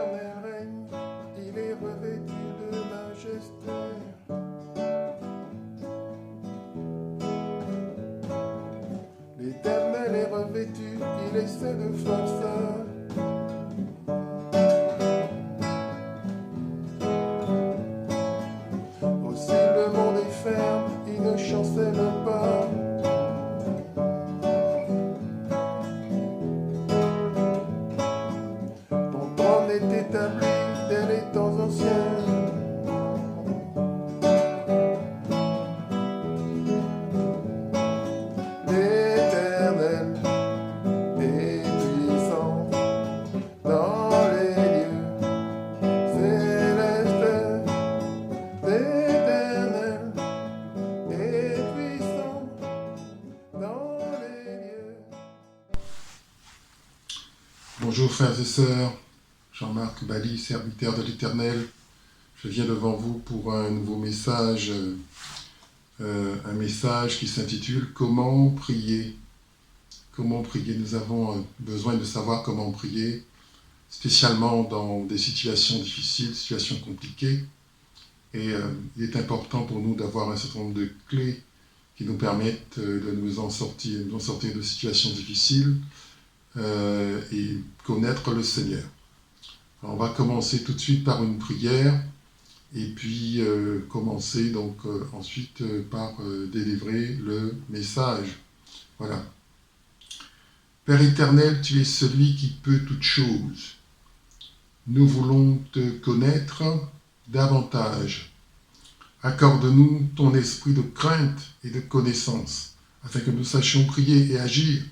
l'Éternel règne, il est revêtu de majesté. L'Éternel est revêtu, il essaie de force. Aussi le monde est ferme, il ne chancelle pas. Ton trône est établi dès les temps anciens. Bonjour frères et sœurs, Jean-Marc Bali, serviteur de l'Éternel. Je viens devant vous pour un nouveau message, un message qui s'intitule « Comment prier ?» Comment prier? Nous avons besoin de savoir comment prier, spécialement dans des situations difficiles, situations compliquées. Et il est important pour nous d'avoir un certain nombre de clés qui nous permettent de nous en sortir de situations difficiles, et connaître le Seigneur. Alors on va commencer tout de suite par une prière et puis commencer donc ensuite par délivrer le message. Voilà. Père éternel, tu es celui qui peut toutes choses. Nous voulons te connaître davantage. Accorde-nous ton esprit de crainte et de connaissance, afin que nous sachions prier et agir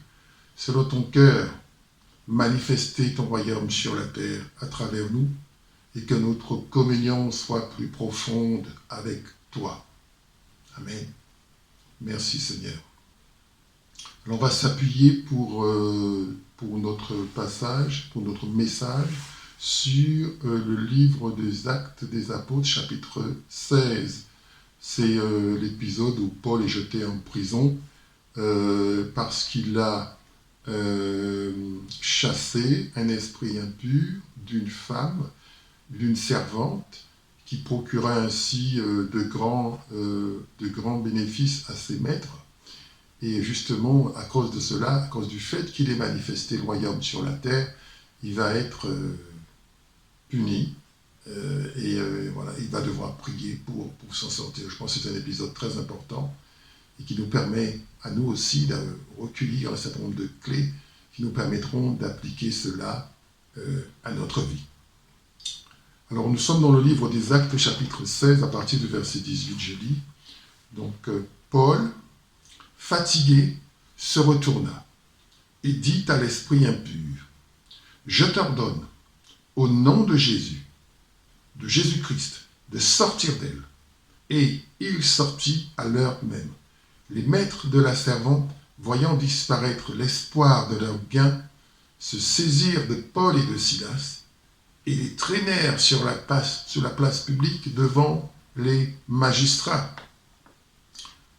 selon ton cœur, manifester ton royaume sur la terre à travers nous, et que notre communion soit plus profonde avec toi. Amen. Merci Seigneur. Alors on va s'appuyer pour notre passage, pour notre message, sur le livre des Actes des Apôtres, chapitre 16. C'est l'épisode où Paul est jeté en prison parce qu'il a chasser un esprit impur d'une femme, d'une servante, qui procura ainsi de grands bénéfices à ses maîtres. Et justement, à cause de cela, à cause du fait qu'il ait manifesté le royaume sur la terre, il va être puni. Voilà, il va devoir prier pour s'en sortir. Je pense que c'est un épisode très important et qui nous permet à nous aussi de recueillir un certain nombre de clés qui nous permettront d'appliquer cela à notre vie. Alors nous sommes dans le livre des Actes, chapitre 16, à partir du verset 18, je lis. Donc Paul, fatigué, se retourna et dit à l'esprit impur, « Je t'ordonne, au nom de Jésus-Christ, de sortir d'elle. » Et il sortit à l'heure même. Les maîtres de la servante, voyant disparaître l'espoir de leur gain, se saisirent de Paul et de Silas et les traînèrent sur la place publique devant les magistrats.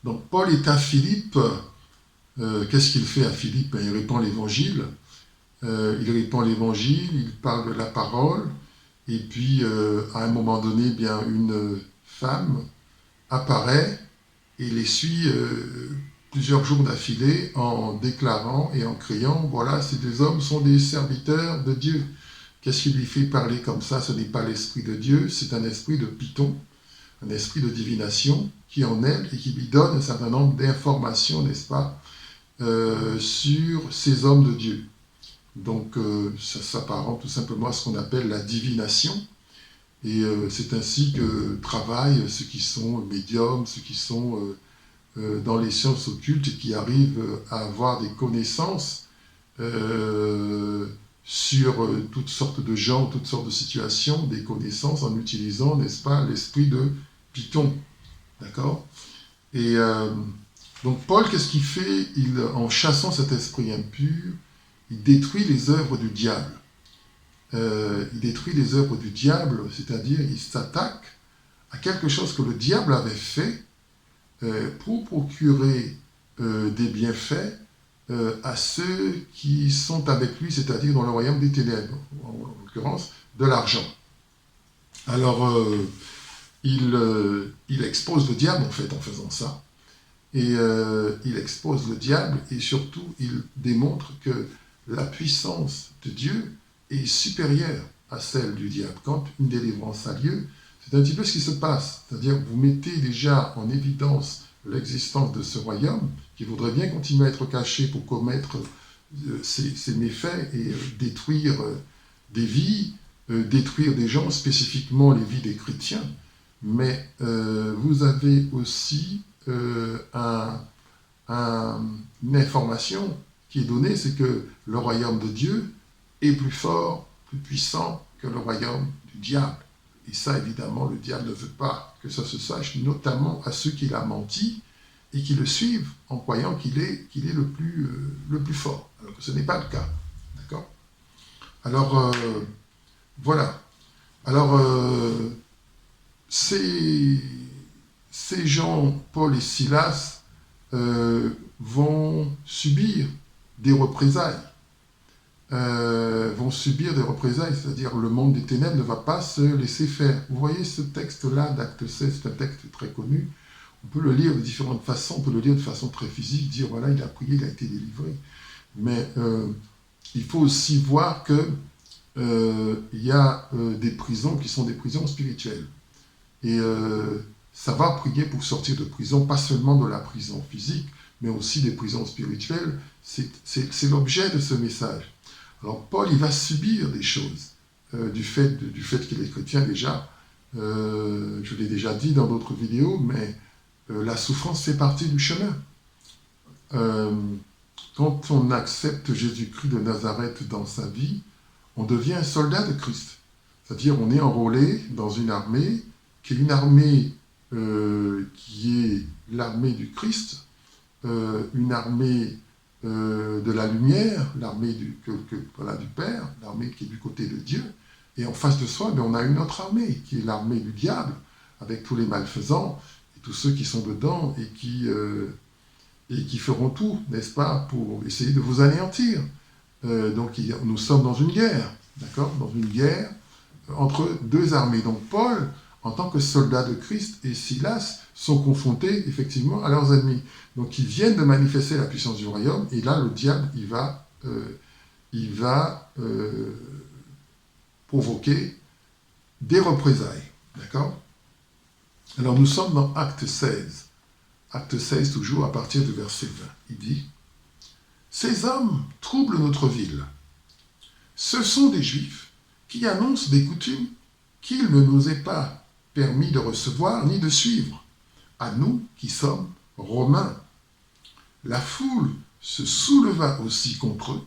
Donc Paul est à Philippe. Qu'est-ce qu'il fait à Philippe? Il répand l'évangile. Il parle de la parole. Et puis, à un moment donné, une femme apparaît et les suit plusieurs jours d'affilée en déclarant et en criant « Voilà, ces deux hommes sont des serviteurs de Dieu. » Qu'est-ce qui lui fait parler comme ça? Ce n'est pas l'esprit de Dieu, c'est un esprit de python, un esprit de divination qui est en elle et qui lui donne un certain nombre d'informations, n'est-ce pas, sur ces hommes de Dieu. Donc, ça s'apparente tout simplement à ce qu'on appelle la divination. Et c'est ainsi que travaillent ceux qui sont médiums, ceux qui sont dans les sciences occultes et qui arrivent à avoir des connaissances sur toutes sortes de gens, toutes sortes de situations, des connaissances en utilisant, n'est-ce pas, l'esprit de Python. D'accord? Et donc Paul, qu'est-ce qu'il fait? En chassant cet esprit impur, il détruit les œuvres du diable. Il détruit les œuvres du diable, c'est-à-dire il s'attaque à quelque chose que le diable avait fait pour procurer des bienfaits à ceux qui sont avec lui, c'est-à-dire dans le royaume des ténèbres, en l'occurrence de l'argent. Alors, il expose le diable, en fait, en faisant ça. Et il expose le diable et surtout, il démontre que la puissance de Dieu est supérieure à celle du diable. Quand une délivrance a lieu, c'est un petit peu ce qui se passe. C'est-à-dire, vous mettez déjà en évidence l'existence de ce royaume qui voudrait bien continuer à être caché pour commettre ces méfaits et détruire des vies, détruire des gens, spécifiquement les vies des chrétiens. Mais vous avez aussi une information qui est donnée, c'est que le royaume de Dieu est plus fort, plus puissant que le royaume du diable. Et ça, évidemment, le diable ne veut pas que ça se sache, notamment à ceux qui l'ont menti et qui le suivent en croyant qu'il est le plus fort, alors que ce n'est pas le cas. D'accord ? Alors, voilà. Alors, ces gens, Paul et Silas, vont subir des représailles. C'est-à-dire le monde des ténèbres ne va pas se laisser faire. Vous voyez ce texte-là d'Acte 16, c'est un texte très connu. On peut le lire de différentes façons, on peut le lire de façon très physique, dire voilà, il a prié, il a été délivré. Mais il faut aussi voir que il y a des prisons qui sont des prisons spirituelles. Et savoir prier pour sortir de prison, pas seulement de la prison physique, mais aussi des prisons spirituelles, c'est l'objet de ce message. Alors Paul, il va subir des choses du fait qu'il est chrétien déjà. Je l'ai déjà dit dans d'autres vidéos, mais la souffrance fait partie du chemin. Quand on accepte Jésus-Christ de Nazareth dans sa vie, on devient un soldat de Christ. C'est-à-dire on est enrôlé dans une armée qui est une armée qui est l'armée du Christ, une armée de la lumière, l'armée du Père, l'armée qui est du côté de Dieu. Et en face de soi, on a une autre armée, qui est l'armée du diable, avec tous les malfaisants, et tous ceux qui sont dedans, et qui feront tout, n'est-ce pas, pour essayer de vous anéantir. Donc nous sommes dans une guerre, d'accord, dans une guerre entre deux armées. Donc Paul, en tant que soldat de Christ, et Silas sont confrontés effectivement à leurs ennemis. Donc ils viennent de manifester la puissance du royaume, et là le diable, il va provoquer des représailles, d'accord ? Alors nous sommes dans Acte 16. Acte 16 toujours à partir du verset 20. Il dit « Ces hommes troublent notre ville. Ce sont des Juifs qui annoncent des coutumes qu'il ne nous est pas permis de recevoir ni de suivre, à nous qui sommes Romains. » La foule se souleva aussi contre eux,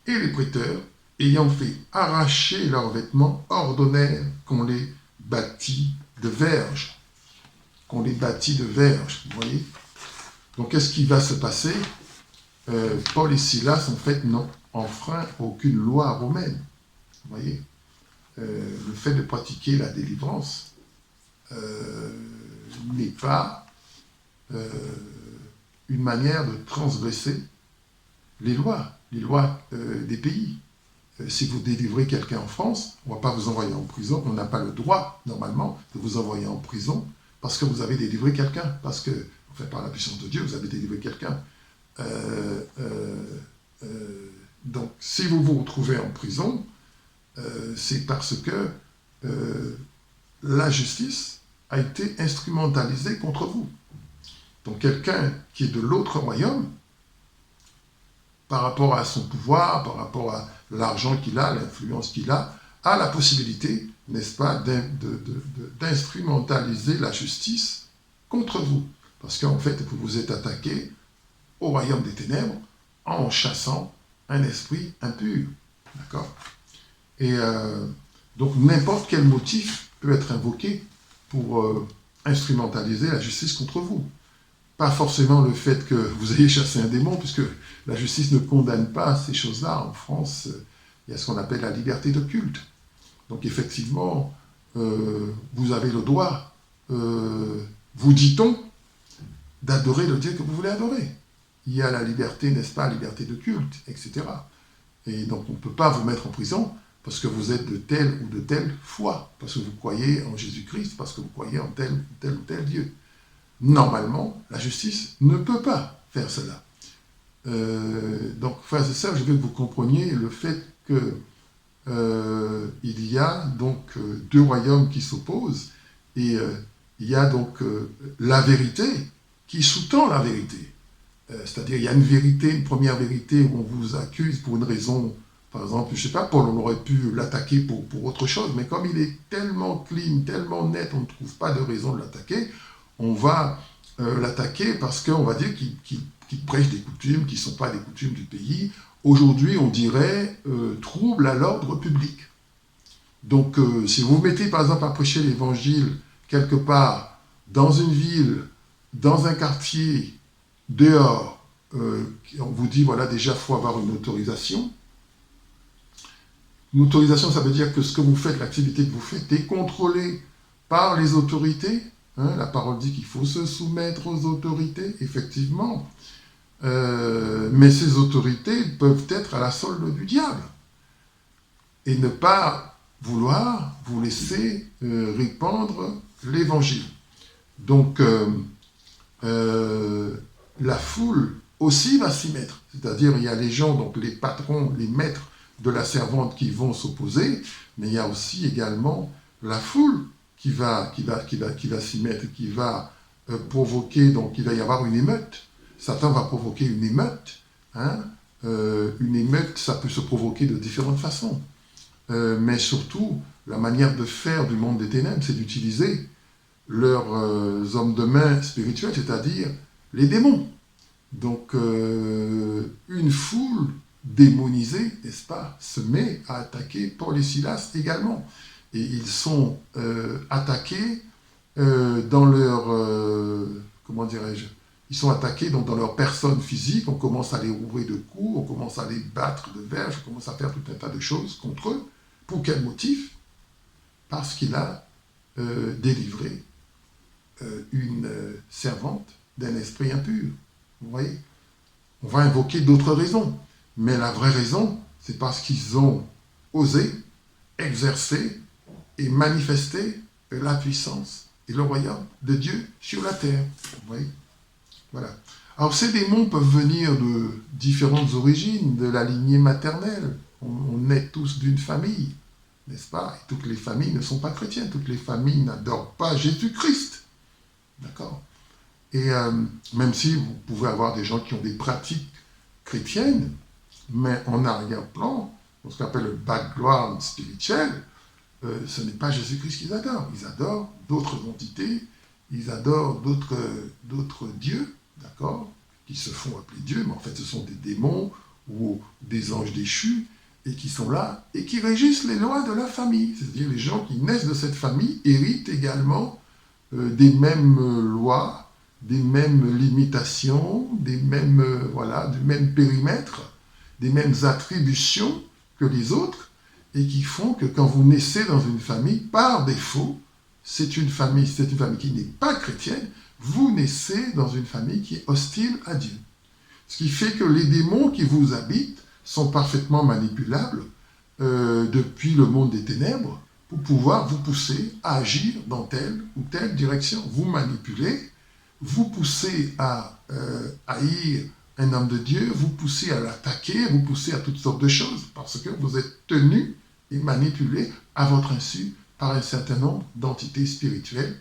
et les prêteurs, ayant fait arracher leurs vêtements, ordonnèrent qu'on les bâtît de verges. Vous voyez ? Donc, qu'est-ce qui va se passer ? Paul et Silas, en fait, n'ont enfreint aucune loi romaine. Vous voyez ? Le fait de pratiquer la délivrance n'est pas une manière de transgresser les lois des pays. Si vous délivrez quelqu'un en France, on ne va pas vous envoyer en prison, on n'a pas le droit, normalement, de vous envoyer en prison parce que vous avez délivré quelqu'un, parce que, enfin, par la puissance de Dieu, vous avez délivré quelqu'un. Donc, si vous vous retrouvez en prison, c'est parce que la justice a été instrumentalisée contre vous. Donc, quelqu'un qui est de l'autre royaume, par rapport à son pouvoir, par rapport à l'argent qu'il a, l'influence qu'il a la possibilité, n'est-ce pas, d'instrumentaliser la justice contre vous. Parce qu'en fait, vous vous êtes attaqué au royaume des ténèbres en chassant un esprit impur. D'accord ? Et donc, n'importe quel motif peut être invoqué pour instrumentaliser la justice contre vous. Pas forcément le fait que vous ayez chassé un démon, puisque la justice ne condamne pas ces choses-là. En France, il y a ce qu'on appelle la liberté de culte. Donc effectivement, vous avez le droit, vous dit-on, d'adorer le Dieu que vous voulez adorer. il y a la liberté, n'est-ce pas, liberté de culte, etc. Et donc on ne peut pas vous mettre en prison parce que vous êtes de telle ou de telle foi, parce que vous croyez en Jésus-Christ, parce que vous croyez en tel ou tel Dieu. Normalement, la justice ne peut pas faire cela. Donc, frères et sœurs, je veux que vous compreniez le fait que il y a donc deux royaumes qui s'opposent et il y a donc la vérité qui sous-tend la vérité. C'est-à-dire, il y a une vérité, une première vérité où on vous accuse pour une raison, par exemple, je ne sais pas, Paul, on aurait pu l'attaquer pour autre chose, mais comme il est tellement clean, tellement net, on ne trouve pas de raison de l'attaquer, on va l'attaquer parce qu'on va dire qu'il prêche des coutumes qui ne sont pas des coutumes du pays. Aujourd'hui, on dirait trouble à l'ordre public. Donc, si vous vous mettez par exemple à prêcher l'évangile quelque part, dans une ville, dans un quartier, dehors, on vous dit, voilà, déjà, il faut avoir une autorisation. Une autorisation, ça veut dire que ce que vous faites, l'activité que vous faites, est contrôlée par les autorités. Hein, la parole dit qu'il faut se soumettre aux autorités, effectivement. Mais ces autorités peuvent être à la solde du diable et ne pas vouloir vous laisser répandre l'évangile. Donc, la foule aussi va s'y mettre. C'est-à-dire, il y a les gens, donc les patrons, les maîtres de la servante qui vont s'opposer, mais il y a aussi également la foule qui va s'y mettre, qui va provoquer, donc il va y avoir une émeute. Satan va provoquer une émeute. Hein. Une émeute, ça peut se provoquer de différentes façons. Mais surtout, la manière de faire du monde des ténèbres, c'est d'utiliser leurs hommes de main spirituels, c'est-à-dire les démons. Donc, une foule démonisée, n'est-ce pas, se met à attaquer Paul et Silas également. Et ils sont attaqués dans leur... comment dirais-je ? Ils sont attaqués donc, dans leur personne physique, on commence à les rouvrer de coups, on commence à les battre de verges, on commence à faire tout un tas de choses contre eux. Pour quel motif ? Parce qu'il a délivré une servante d'un esprit impur. Vous voyez ? On va invoquer d'autres raisons, mais la vraie raison, c'est parce qu'ils ont osé exercer et manifester la puissance et le royaume de Dieu sur la terre. Vous voyez ? Voilà. Alors ces démons peuvent venir de différentes origines, de la lignée maternelle. On est tous d'une famille, n'est-ce pas ? Et toutes les familles ne sont pas chrétiennes, toutes les familles n'adorent pas Jésus-Christ. D'accord ? Et même si vous pouvez avoir des gens qui ont des pratiques chrétiennes, mais en arrière-plan, ce qu'on appelle le background spirituel, ce n'est pas Jésus-Christ qu'ils adorent. Ils adorent d'autres entités, ils adorent d'autres dieux, d'accord, qui se font appeler dieux, mais en fait ce sont des démons ou des anges déchus, et qui sont là, et qui régissent les lois de la famille. C'est-à-dire les gens qui naissent de cette famille héritent également des mêmes lois, des mêmes limitations, des mêmes, du même périmètre, des mêmes attributions que les autres, et qui font que quand vous naissez dans une famille, par défaut, c'est une famille qui n'est pas chrétienne, vous naissez dans une famille qui est hostile à Dieu. Ce qui fait que les démons qui vous habitent sont parfaitement manipulables depuis le monde des ténèbres pour pouvoir vous pousser à agir dans telle ou telle direction. Vous manipulez, vous poussez à haïr un homme de Dieu, vous poussez à l'attaquer, vous poussez à toutes sortes de choses parce que vous êtes tenu et manipulé à votre insu par un certain nombre d'entités spirituelles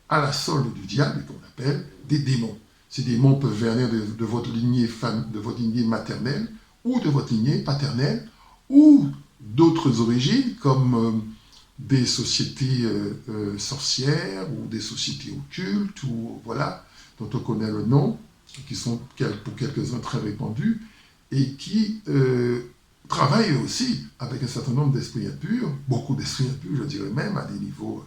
à la solde du diable qu'on appelle des démons. Ces démons peuvent venir de votre lignée maternelle ou de votre lignée paternelle ou d'autres origines comme des sociétés sorcières ou des sociétés occultes ou voilà, dont on connaît le nom, qui sont pour quelques-uns très répandus et qui travaillent aussi avec un certain nombre d'esprits impurs, beaucoup d'esprits impurs, je dirais même, à des niveaux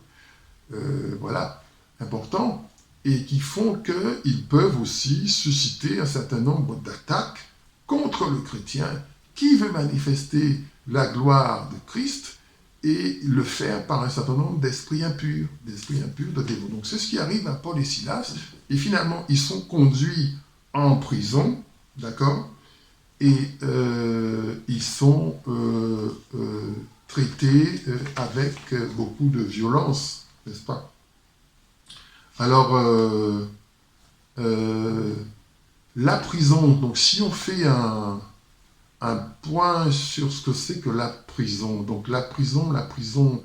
importants, et qui font qu'ils peuvent aussi susciter un certain nombre d'attaques contre le chrétien qui veut manifester la gloire de Christ et le faire par un certain nombre d'esprits impurs, de démons. Donc c'est ce qui arrive à Paul et Silas, et finalement ils sont conduits en prison d'accord? Et ils sont traités avec beaucoup de violence, n'est-ce pas? Alors, la prison, donc si on fait un point sur ce que c'est que la prison, donc la prison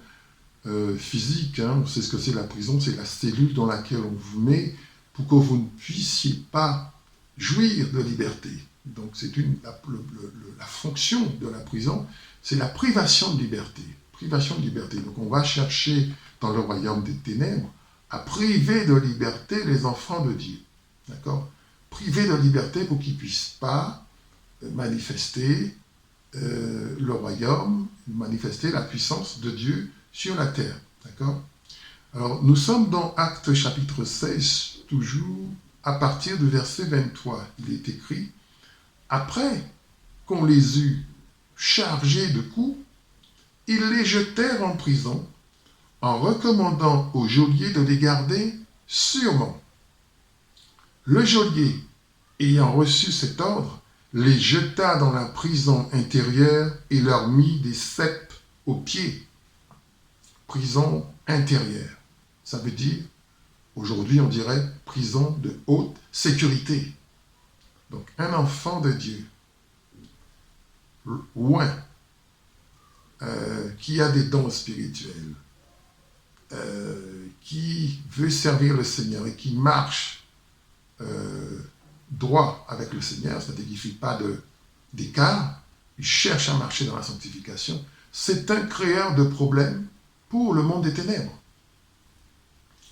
physique, hein, on sait ce que c'est la prison, c'est la cellule dans laquelle on vous met pour que vous ne puissiez pas jouir de liberté. Donc c'est la fonction de la prison, c'est la privation de liberté. Privation de liberté. Donc on va chercher dans le royaume des ténèbres à priver de liberté les enfants de Dieu. D'accord? Priver de liberté pour qu'ils ne puissent pas manifester le royaume, manifester la puissance de Dieu sur la terre. D'accord? Alors, nous sommes dans Actes chapitre 16, toujours à partir du verset 23. Il est écrit, « Après qu'on les eut chargés de coups, ils les jetèrent en prison, en recommandant au geôlier de les garder sûrement. Le geôlier, ayant reçu cet ordre, les jeta dans la prison intérieure et leur mit des ceps aux pieds. » Prison intérieure. Ça veut dire, aujourd'hui on dirait, prison de haute sécurité. Donc un enfant de Dieu, loin, qui a des dons spirituels, qui veut servir le Seigneur et qui marche droit avec le Seigneur, c'est-à-dire qu'il ne fait pas d'écart, il cherche à marcher dans la sanctification, c'est un créateur de problèmes pour le monde des ténèbres.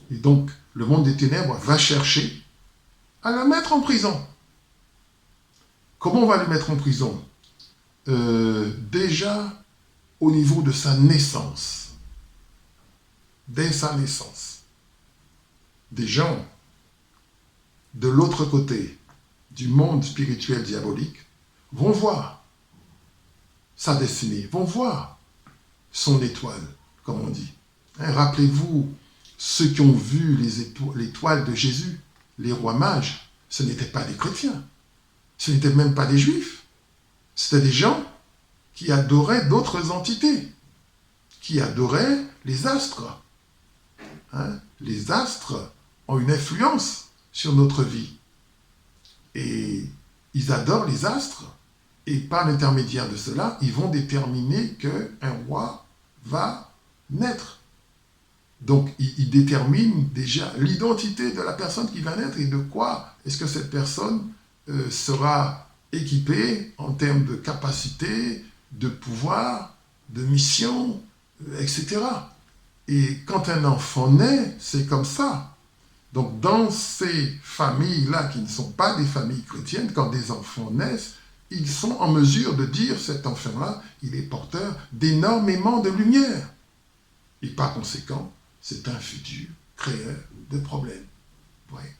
Et donc, le monde des ténèbres va chercher à le mettre en prison. Comment on va le mettre en prison? Déjà, au niveau de sa naissance. Dès sa naissance. Des gens de l'autre côté du monde spirituel diabolique vont voir sa destinée, vont voir son étoile, comme on dit. Hein, rappelez-vous, ceux qui ont vu l'étoile de Jésus, les rois mages, ce n'étaient pas des chrétiens, ce n'étaient même pas des juifs, c'était des gens qui adoraient d'autres entités, qui adoraient les astres. Hein, les astres ont une influence sur notre vie. Et ils adorent les astres, et par l'intermédiaire de cela, ils vont déterminer qu'un roi va naître. Donc, ils déterminent déjà l'identité de la personne qui va naître et de quoi est-ce que cette personne sera équipée en termes de capacité, de pouvoir, de mission, etc. Et quand un enfant naît, c'est comme ça. Donc, dans ces familles-là, qui ne sont pas des familles chrétiennes, quand des enfants naissent, ils sont en mesure de dire, cet enfant-là, il est porteur d'énormément de lumière. Et par conséquent, c'est un futur créeur de problèmes. Ouais.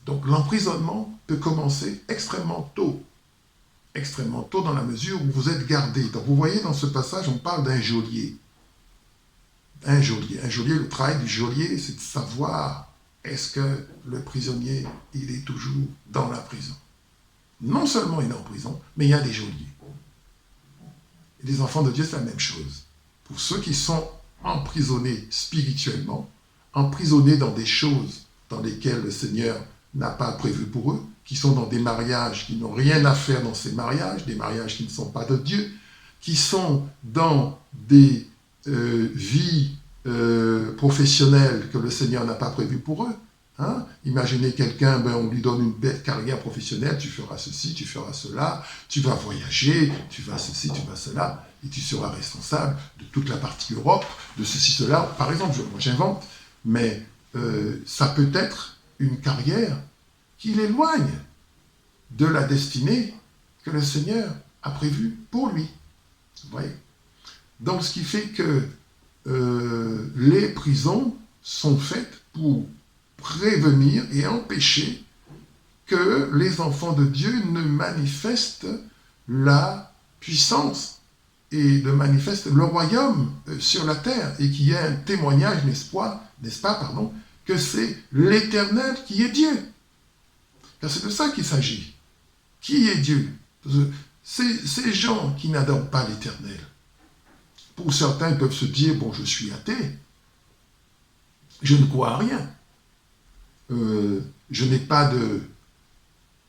Donc, l'emprisonnement peut commencer extrêmement tôt dans la mesure où vous êtes gardé. Donc, vous voyez, dans ce passage, on parle d'un geôlier. Un geôlier, le travail du geôlier, c'est de savoir est-ce que le prisonnier, il est toujours dans la prison. Non seulement il est en prison, mais il y a des geôliers. Et les enfants de Dieu, c'est la même chose. Pour ceux qui sont emprisonnés spirituellement, emprisonnés dans des choses dans lesquelles le Seigneur n'a pas prévu pour eux, qui sont dans des mariages qui n'ont rien à faire dans ces mariages, des mariages qui ne sont pas de Dieu, qui sont dans des vies professionnelles que le Seigneur n'a pas prévues pour eux. Hein? Imaginez quelqu'un, on lui donne une belle carrière professionnelle, tu feras ceci, tu feras cela, tu vas voyager, tu vas ceci, tu vas cela, et tu seras responsable de toute la partie Europe, de ceci, cela. Par exemple, moi j'invente, mais ça peut être une carrière qui l'éloigne de la destinée que le Seigneur a prévue pour lui. Vous voyez? Donc, ce qui fait que les prisons sont faites pour prévenir et empêcher que les enfants de Dieu ne manifestent la puissance et ne manifestent le royaume sur la terre et qu'il y ait un témoignage, n'est-ce pas, que c'est l'Éternel qui est Dieu. Car c'est de ça qu'il s'agit. Qui est Dieu? Ces gens qui n'adorent pas l'Éternel, pour certains, ils peuvent se dire, bon, je suis athée, je ne crois à rien, je n'ai pas de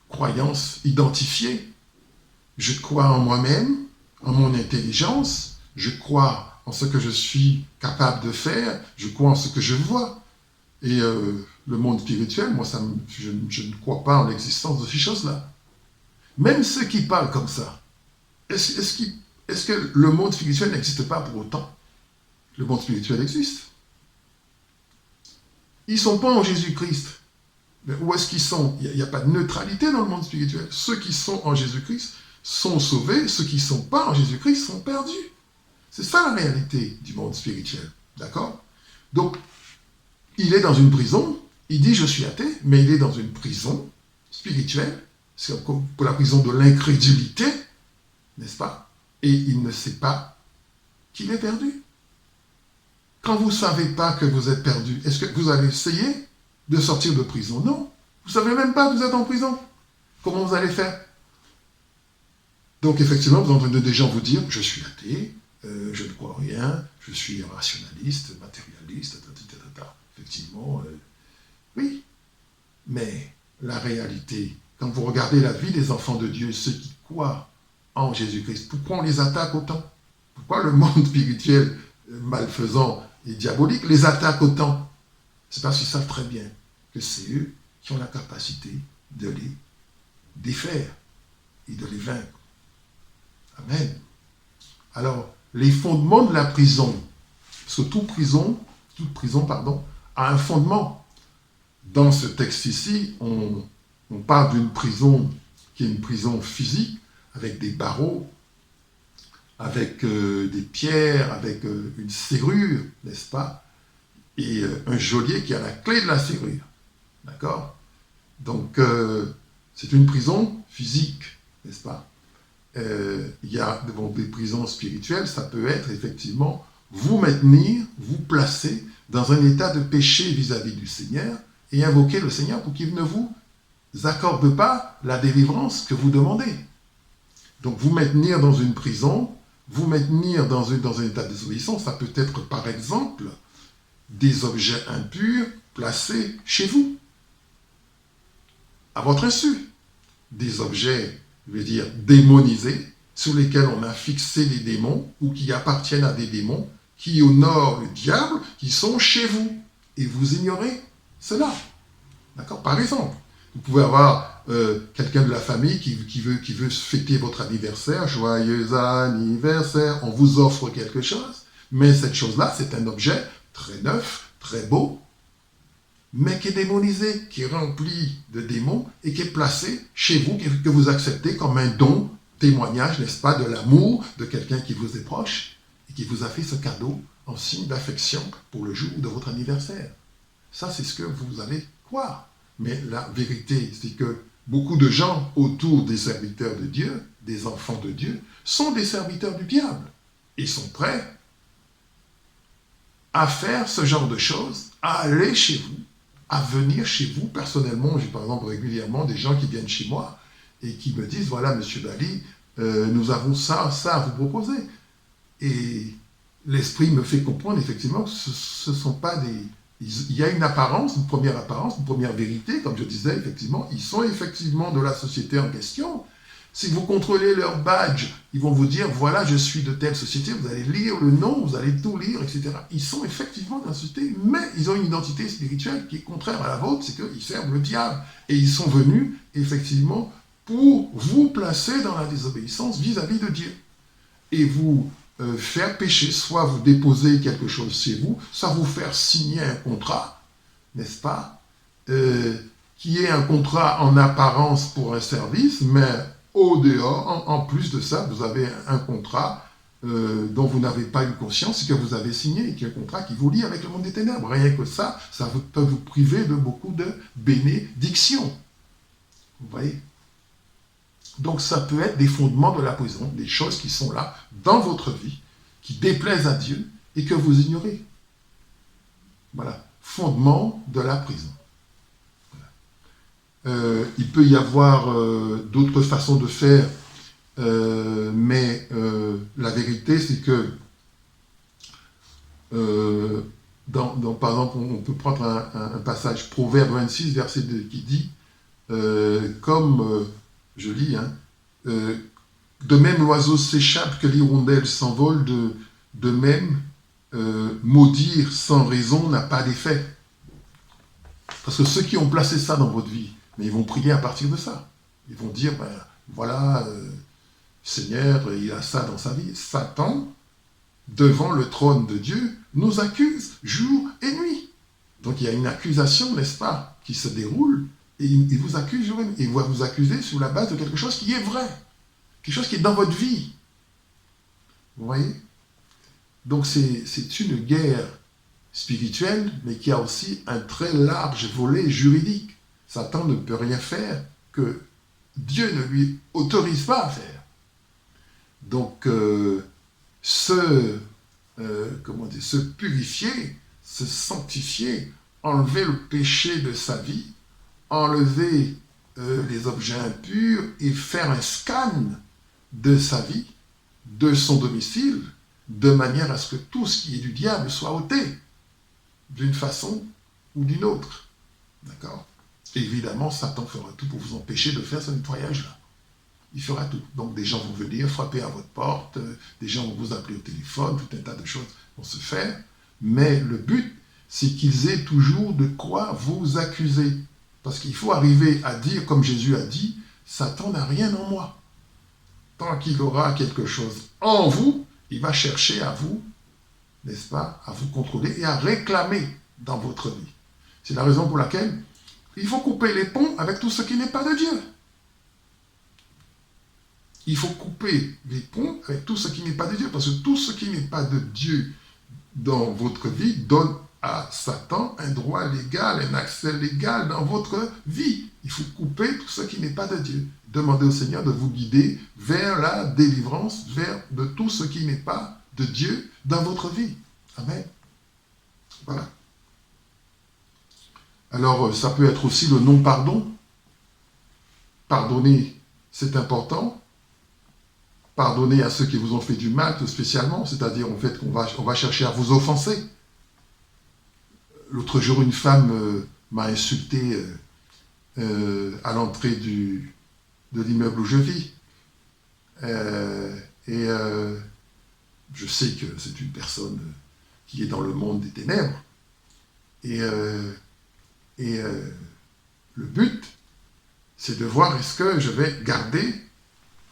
croyance identifiée, je crois en moi-même, en mon intelligence, je crois en ce que je suis capable de faire, je crois en ce que je vois. Et le monde spirituel, moi, je ne crois pas en l'existence de ces choses-là. Même ceux qui parlent comme ça, est-ce que le monde spirituel n'existe pas pour autant? Le monde spirituel existe. Ils ne sont pas en Jésus-Christ. Mais où est-ce qu'ils sont? Il n'y a pas de neutralité dans le monde spirituel. Ceux qui sont en Jésus-Christ sont sauvés, ceux qui ne sont pas en Jésus-Christ sont perdus. C'est ça la réalité du monde spirituel. D'accord? Donc, il est dans une prison, il dit je suis athée, mais il est dans une prison spirituelle, c'est comme pour la prison de l'incrédulité, n'est-ce pas? Et il ne sait pas qu'il est perdu. Quand vous ne savez pas que vous êtes perdu, est-ce que vous allez essayer de sortir de prison? Non. Vous ne savez même pas que vous êtes en prison. Comment vous allez faire? Donc effectivement, vous entendez des gens vous dire je suis athée, je ne crois en rien, je suis rationaliste, matérialiste, effectivement, oui. Mais la réalité, quand vous regardez la vie des enfants de Dieu, ceux qui croient en Jésus-Christ, pourquoi on les attaque autant? Pourquoi le monde spirituel malfaisant et diabolique les attaque autant? C'est parce qu'ils savent très bien que c'est eux qui ont la capacité de les défaire et de les vaincre. Amen. Alors, les fondements de la prison, parce que toute prison, a un fondement. Dans ce texte ici, on parle d'une prison qui est une prison physique, avec des barreaux, avec des pierres, avec une serrure, n'est-ce pas? Et un geôlier qui a la clé de la serrure. D'accord? Donc, c'est une prison physique, n'est-ce pas? Il y a des prisons spirituelles, ça peut être effectivement vous maintenir, vous placer dans un état de péché vis-à-vis du Seigneur et invoquer le Seigneur pour qu'il ne vous accorde pas la délivrance que vous demandez. Donc vous maintenir dans une prison, vous maintenir dans un état de désobéissance, ça peut être par exemple des objets impurs placés chez vous, à votre insu. Des objets, je veux dire, démonisés, sur lesquels on a fixé des démons ou qui appartiennent à des démons, qui honorent le diable, qui sont chez vous. Et vous ignorez cela. D'accord? Par exemple, vous pouvez avoir quelqu'un de la famille qui veut fêter votre anniversaire, joyeux anniversaire, on vous offre quelque chose, mais cette chose-là, c'est un objet très neuf, très beau, mais qui est démonisé, qui est rempli de démons et qui est placé chez vous, que vous acceptez comme un don, témoignage, n'est-ce pas, de l'amour de quelqu'un qui vous est proche et qui vous a fait ce cadeau en signe d'affection pour le jour de votre anniversaire. Ça, c'est ce que vous allez croire. Mais la vérité, c'est que beaucoup de gens autour des serviteurs de Dieu, des enfants de Dieu, sont des serviteurs du diable. Ils sont prêts à faire ce genre de choses, à aller chez vous, à venir chez vous. Personnellement, j'ai par exemple régulièrement des gens qui viennent chez moi et qui me disent, voilà, monsieur Bali, nous avons ça à vous proposer. Et l'esprit me fait comprendre effectivement que ce ne sont pas des... Il y a une apparence, une première vérité, comme je disais, effectivement, ils sont effectivement de la société en question. Si vous contrôlez leur badge, ils vont vous dire, voilà, je suis de telle société, vous allez lire le nom, vous allez tout lire, etc. Ils sont effectivement de la société, mais ils ont une identité spirituelle qui est contraire à la vôtre, c'est qu'ils servent le diable. Et ils sont venus, effectivement, pour vous placer dans la désobéissance vis-à-vis de Dieu. Et vous faire pécher, soit vous déposer quelque chose chez vous, soit vous faire signer un contrat, n'est-ce pas, qui est un contrat en apparence pour un service, mais au dehors, en plus de ça, vous avez un contrat dont vous n'avez pas une conscience et que vous avez signé, et qui est un contrat qui vous lie avec le monde des ténèbres. Rien que ça, peut vous priver de beaucoup de bénédictions. Vous voyez? Donc ça peut être des fondements de la prison, des choses qui sont là dans votre vie, qui déplaisent à Dieu et que vous ignorez. Voilà, fondement de la prison. Il peut y avoir d'autres façons de faire, mais la vérité, c'est que, par exemple, on peut prendre un passage, Proverbe 26, verset 2, qui dit, je lis, hein, de même l'oiseau s'échappe que l'hirondelle s'envole, de même maudire sans raison n'a pas d'effet. Parce que ceux qui ont placé ça dans votre vie, mais ils vont prier à partir de ça. Ils vont dire, ben, voilà, Seigneur, il a ça dans sa vie. Satan, devant le trône de Dieu, nous accuse jour et nuit. Donc il y a une accusation, n'est-ce pas, qui se déroule, et il vous accuse jour et nuit. Il va vous accuser sur la base de quelque chose qui est vrai, quelque chose qui est dans votre vie. Vous voyez? Donc c'est une guerre spirituelle, mais qui a aussi un très large volet juridique. Satan ne peut rien faire que Dieu ne lui autorise pas à faire. Donc, se purifier, se sanctifier, enlever le péché de sa vie, enlever les objets impurs et faire un scan de sa vie, de son domicile, de manière à ce que tout ce qui est du diable soit ôté, d'une façon ou d'une autre. D'accord? Évidemment, Satan fera tout pour vous empêcher de faire ce nettoyage-là. Il fera tout. Donc des gens vont venir frapper à votre porte, des gens vont vous appeler au téléphone, tout un tas de choses vont se faire. Mais le but, c'est qu'ils aient toujours de quoi vous accuser. Parce qu'il faut arriver à dire, comme Jésus a dit, Satan n'a rien en moi. Tant qu'il aura quelque chose en vous, il va chercher à vous, n'est-ce pas, à vous contrôler et à réclamer dans votre vie. C'est la raison pour laquelle il faut couper les ponts avec tout ce qui n'est pas de Dieu. Il faut couper les ponts avec tout ce qui n'est pas de Dieu, parce que tout ce qui n'est pas de Dieu dans votre vie donne à Satan un droit légal, un accès légal dans votre vie. Il faut couper tout ce qui n'est pas de Dieu. Demandez au Seigneur de vous guider vers la délivrance, vers de tout ce qui n'est pas de Dieu dans votre vie. Amen. Voilà. Alors, ça peut être aussi le non-pardon. Pardonner, c'est important. Pardonner à ceux qui vous ont fait du mal, tout spécialement, c'est-à-dire en fait qu'on va chercher à vous offenser. L'autre jour, une femme m'a insulté à l'entrée de l'immeuble où je vis. Je sais que c'est une personne qui est dans le monde des ténèbres. Le but, c'est de voir est-ce que je vais garder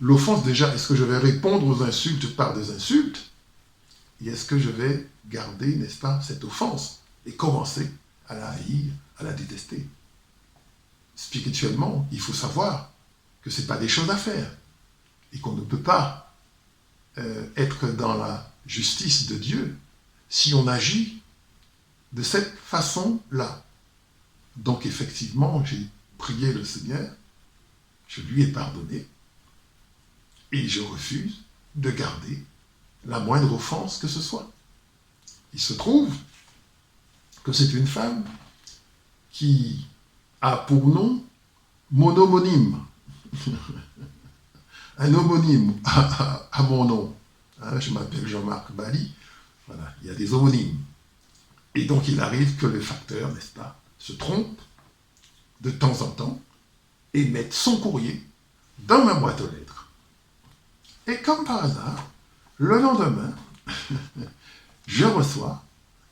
l'offense déjà, est-ce que je vais répondre aux insultes par des insultes? Et est-ce que je vais garder, n'est-ce pas, cette offense et commencer à la haïr, à la détester? Spirituellement, il faut savoir que ce n'est pas des choses à faire et qu'on ne peut pas être dans la justice de Dieu si on agit de cette façon-là. Donc effectivement, j'ai prié le Seigneur, je lui ai pardonné, et je refuse de garder la moindre offense que ce soit. Il se trouve que c'est une femme qui a pour nom mon homonyme. Un homonyme à mon nom. Je m'appelle Jean-Marc Bali. Voilà, il y a des homonymes. Et donc il arrive que le facteur, n'est-ce pas, se trompe de temps en temps et mette son courrier dans ma boîte aux lettres. Et comme par hasard, le lendemain, je reçois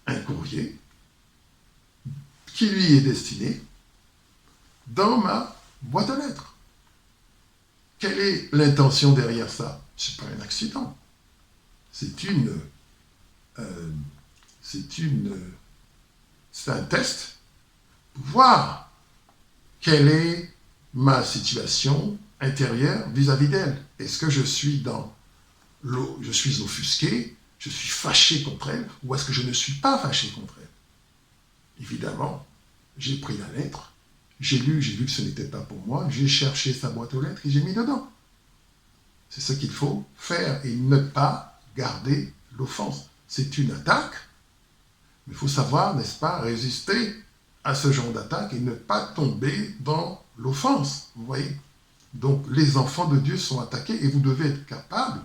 un courrier qui lui est destiné dans ma boîte aux lettres. Quelle est l'intention derrière ça? Ce n'est pas un accident. C'est un test pour voir quelle est ma situation intérieure vis-à-vis d'elle. Est-ce que je suis je suis offusqué, je suis fâché contre elle, ou est-ce que je ne suis pas fâché contre elle? Évidemment, j'ai pris la lettre, j'ai lu, j'ai vu que ce n'était pas pour moi, j'ai cherché sa boîte aux lettres et j'ai mis dedans. C'est ce qu'il faut faire et ne pas garder l'offense. C'est une attaque, mais il faut savoir, n'est-ce pas, résister à ce genre d'attaque et ne pas tomber dans l'offense, vous voyez. Donc les enfants de Dieu sont attaqués et vous devez être capables,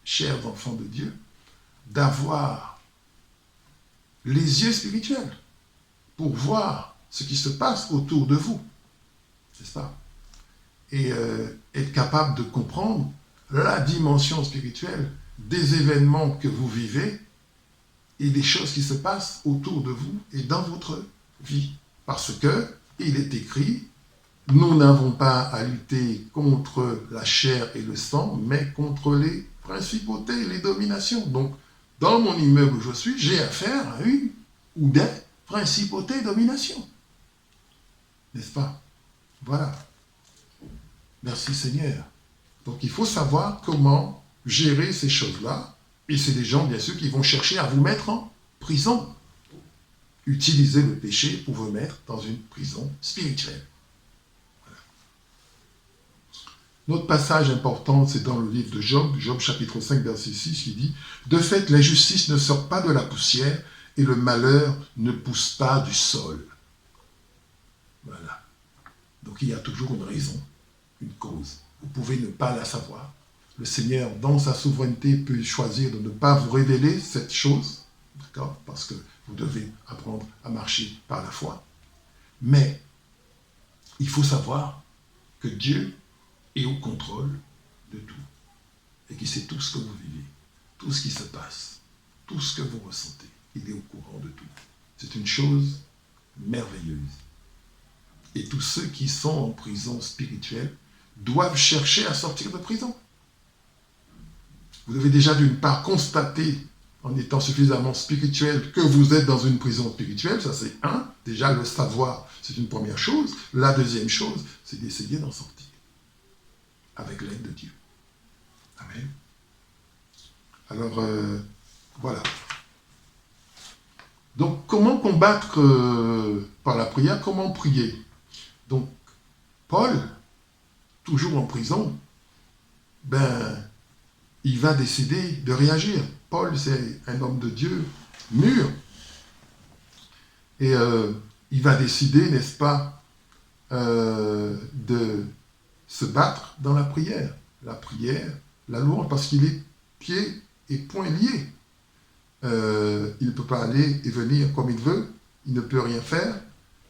chers enfants de Dieu, d'avoir les yeux spirituels pour voir ce qui se passe autour de vous, c'est ça. Et être capable de comprendre la dimension spirituelle des événements que vous vivez et des choses qui se passent autour de vous et dans votre vie. Parce que il est écrit, nous n'avons pas à lutter contre la chair et le sang, mais contre les principautés, les dominations. Donc, dans mon immeuble où je suis, j'ai affaire à une ou des principautés et dominations. N'est-ce pas? Voilà. Merci Seigneur. Donc, il faut savoir comment gérer ces choses-là. Et c'est des gens, bien sûr, qui vont chercher à vous mettre en prison. Utilisez le péché pour vous mettre dans une prison spirituelle. Voilà. Notre passage important, c'est dans le livre de Job, Job chapitre 5, verset 6, qui dit « De fait, l'injustice ne sort pas de la poussière et le malheur ne pousse pas du sol. » Voilà. Donc il y a toujours une raison, une cause. Vous pouvez ne pas la savoir. Le Seigneur, dans sa souveraineté, peut choisir de ne pas vous révéler cette chose, d'accord, parce que vous devez apprendre à marcher par la foi. Mais il faut savoir que Dieu est au contrôle de tout et qu'il sait tout ce que vous vivez, tout ce qui se passe, tout ce que vous ressentez. Il est au courant de tout. C'est une chose merveilleuse. Et tous ceux qui sont en prison spirituelle doivent chercher à sortir de prison. Vous devez déjà d'une part constater, en étant suffisamment spirituel, que vous êtes dans une prison spirituelle, ça c'est un. Déjà le savoir, c'est une première chose. La deuxième chose, c'est d'essayer d'en sortir, avec l'aide de Dieu. Amen. Alors, voilà. Donc, comment combattre par la prière? Comment prier? Donc, Paul, toujours en prison, il va décider de réagir. Paul, c'est un homme de Dieu mûr. Et il va décider, n'est-ce pas, de se battre dans la prière. La prière, la louange, parce qu'il est pieds et poings liés. Il ne peut pas aller et venir comme il veut. Il ne peut rien faire.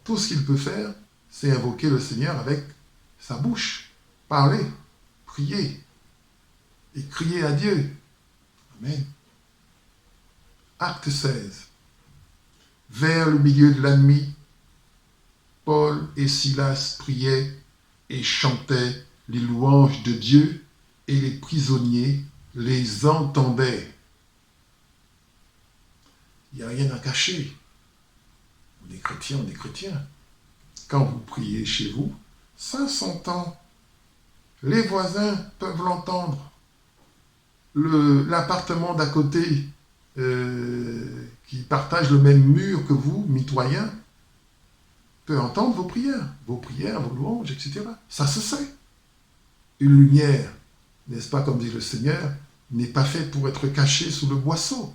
Tout ce qu'il peut faire, c'est invoquer le Seigneur avec sa bouche. Parler, prier. Et crier à Dieu. Amen. Acte 16. Vers le milieu de la nuit, Paul et Silas priaient et chantaient les louanges de Dieu et les prisonniers les entendaient. Il n'y a rien à cacher. On est chrétiens, on est chrétiens. Quand vous priez chez vous, ça s'entend. Les voisins peuvent l'entendre. L'appartement d'à côté qui partage le même mur que vous, mitoyens, peut entendre vos prières, vos louanges, etc. Ça se sait. Une lumière, n'est-ce pas, comme dit le Seigneur, n'est pas faite pour être cachée sous le boisseau,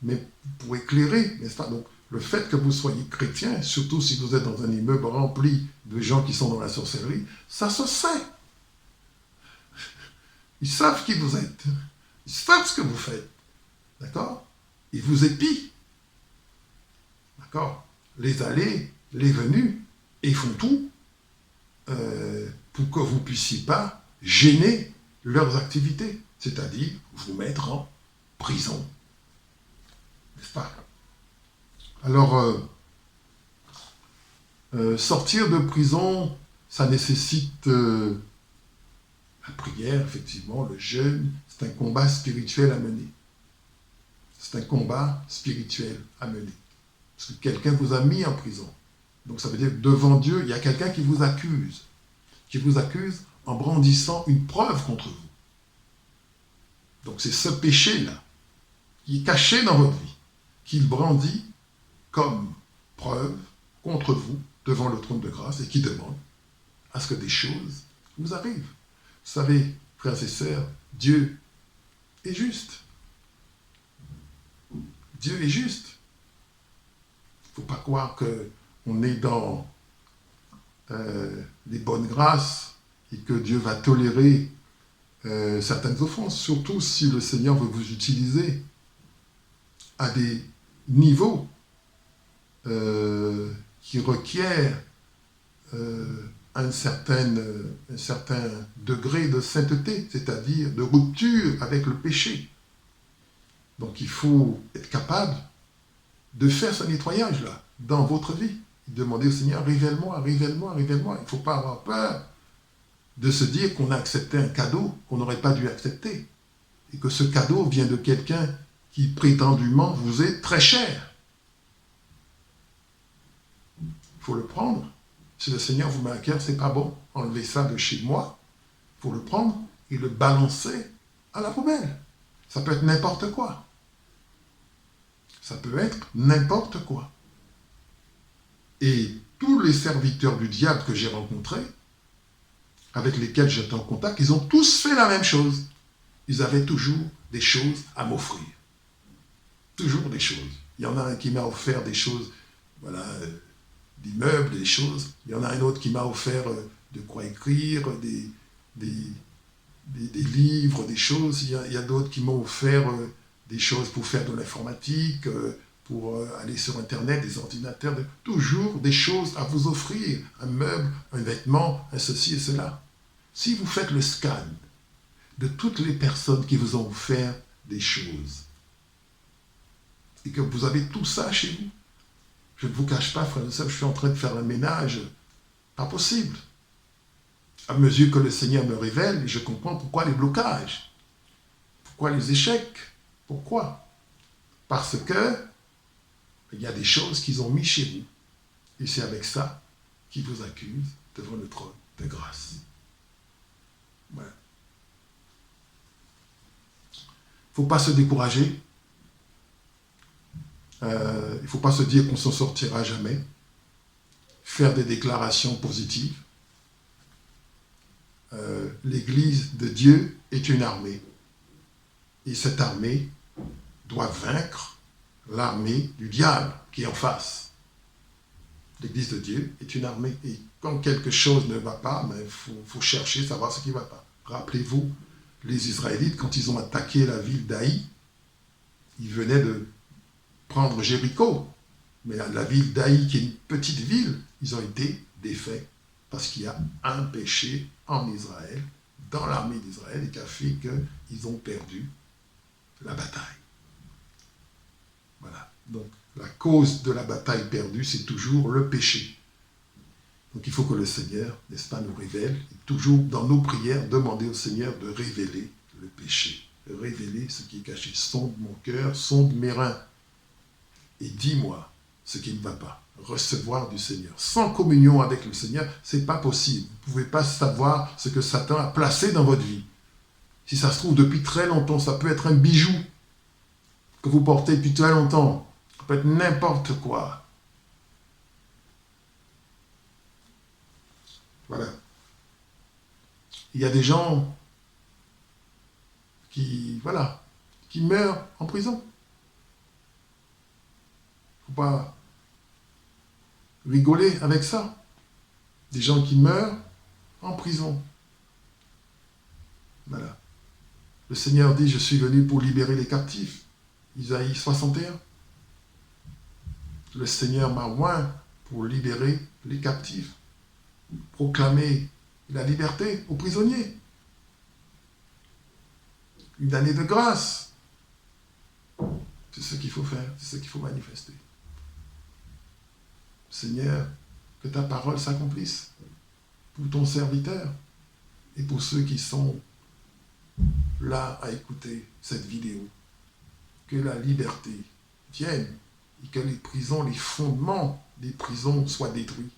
mais pour éclairer, n'est-ce pas? Donc, le fait que vous soyez chrétien, surtout si vous êtes dans un immeuble rempli de gens qui sont dans la sorcellerie, ça se sait. Ils savent qui vous êtes. Ils savent ce que vous faites. D'accord? Ils vous épient. D'accord? Les allées, les venues, et font tout pour que vous ne puissiez pas gêner leurs activités, c'est-à-dire vous mettre en prison. N'est-ce pas? Alors, sortir de prison, ça nécessite la prière, effectivement, le jeûne, c'est un combat spirituel à mener. C'est un combat spirituel à mener. Parce que quelqu'un vous a mis en prison. Donc ça veut dire que devant Dieu, il y a quelqu'un qui vous accuse en brandissant une preuve contre vous. Donc c'est ce péché-là, qui est caché dans votre vie, qu'il brandit comme preuve contre vous devant le trône de grâce et qui demande à ce que des choses vous arrivent. Vous savez, frères et sœurs, Dieu est juste. Dieu est juste. Il ne faut pas croire qu'on est dans les bonnes grâces et que Dieu va tolérer certaines offenses, surtout si le Seigneur veut vous utiliser à des niveaux qui requièrent un certain degré de sainteté, c'est-à-dire de rupture avec le péché. Donc il faut être capable de faire ce nettoyage-là dans votre vie. Demandez au Seigneur, révèle-moi, révèle-moi, révèle-moi. Il ne faut pas avoir peur de se dire qu'on a accepté un cadeau qu'on n'aurait pas dû accepter. Et que ce cadeau vient de quelqu'un qui prétendument vous est très cher. Il faut le prendre. Si le Seigneur vous met à cœur, c'est pas bon. Enlevez ça de chez moi. Il faut le prendre et le balancer à la poubelle. Ça peut être n'importe quoi. Ça peut être n'importe quoi. Et tous les serviteurs du diable que j'ai rencontrés, avec lesquels j'étais en contact, ils ont tous fait la même chose. Ils avaient toujours des choses à m'offrir. Toujours des choses. Il y en a un qui m'a offert des choses, voilà, des meubles, des choses. Il y en a un autre qui m'a offert de quoi écrire, des livres, des choses. Il y a d'autres qui m'ont offert des choses pour faire de l'informatique, pour aller sur Internet, des ordinateurs. Toujours des choses à vous offrir. Un meuble, un vêtement, un ceci et cela. Si vous faites le scan de toutes les personnes qui vous ont offert des choses, et que vous avez tout ça chez vous, je ne vous cache pas, frères et sœurs, je suis en train de faire le ménage. Pas possible. À mesure que le Seigneur me révèle, je comprends pourquoi les blocages, pourquoi les échecs, pourquoi. Parce que il y a des choses qu'ils ont mis chez vous. Et c'est avec ça qu'ils vous accusent devant le trône de grâce. Voilà. Il ne faut pas se décourager. Il ne faut pas se dire qu'on s'en sortira jamais. Faire des déclarations positives. L'Église de Dieu est une armée. Et cette armée doit vaincre l'armée du diable qui est en face. L'Église de Dieu est une armée. Et quand quelque chose ne va pas, il faut chercher, savoir ce qui ne va pas. Rappelez-vous, les Israélites, quand ils ont attaqué la ville d'Aï, ils venaient de prendre Jéricho. Mais la ville d'Aï, qui est une petite ville, ils ont été défaits. Parce qu'il y a un péché en Israël, dans l'armée d'Israël, et qui a fait qu'ils ont perdu la bataille. Voilà. Donc, la cause de la bataille perdue, c'est toujours le péché. Donc, il faut que le Seigneur, n'est-ce pas, nous révèle, et toujours dans nos prières, demander au Seigneur de révéler le péché, de révéler ce qui est caché. Sonde mon cœur, sonde mes reins, et dis-moi ce qui ne va pas. Recevoir du Seigneur. Sans communion avec le Seigneur, ce n'est pas possible. Vous ne pouvez pas savoir ce que Satan a placé dans votre vie. Si ça se trouve depuis très longtemps, ça peut être un bijou que vous portez depuis très longtemps. Ça peut être n'importe quoi. Voilà. Il y a des gens qui meurent en prison. Il ne faut pas rigoler avec ça. Des gens qui meurent en prison. Voilà. Le Seigneur dit, je suis venu pour libérer les captifs. Isaïe 61. Le Seigneur m'a oint pour libérer les captifs. Proclamer la liberté aux prisonniers. Une année de grâce. C'est ce qu'il faut faire, c'est ce qu'il faut manifester. Seigneur, que ta parole s'accomplisse pour ton serviteur et pour ceux qui sont là à écouter cette vidéo. Que la liberté vienne et que les prisons, les fondements des prisons soient détruits.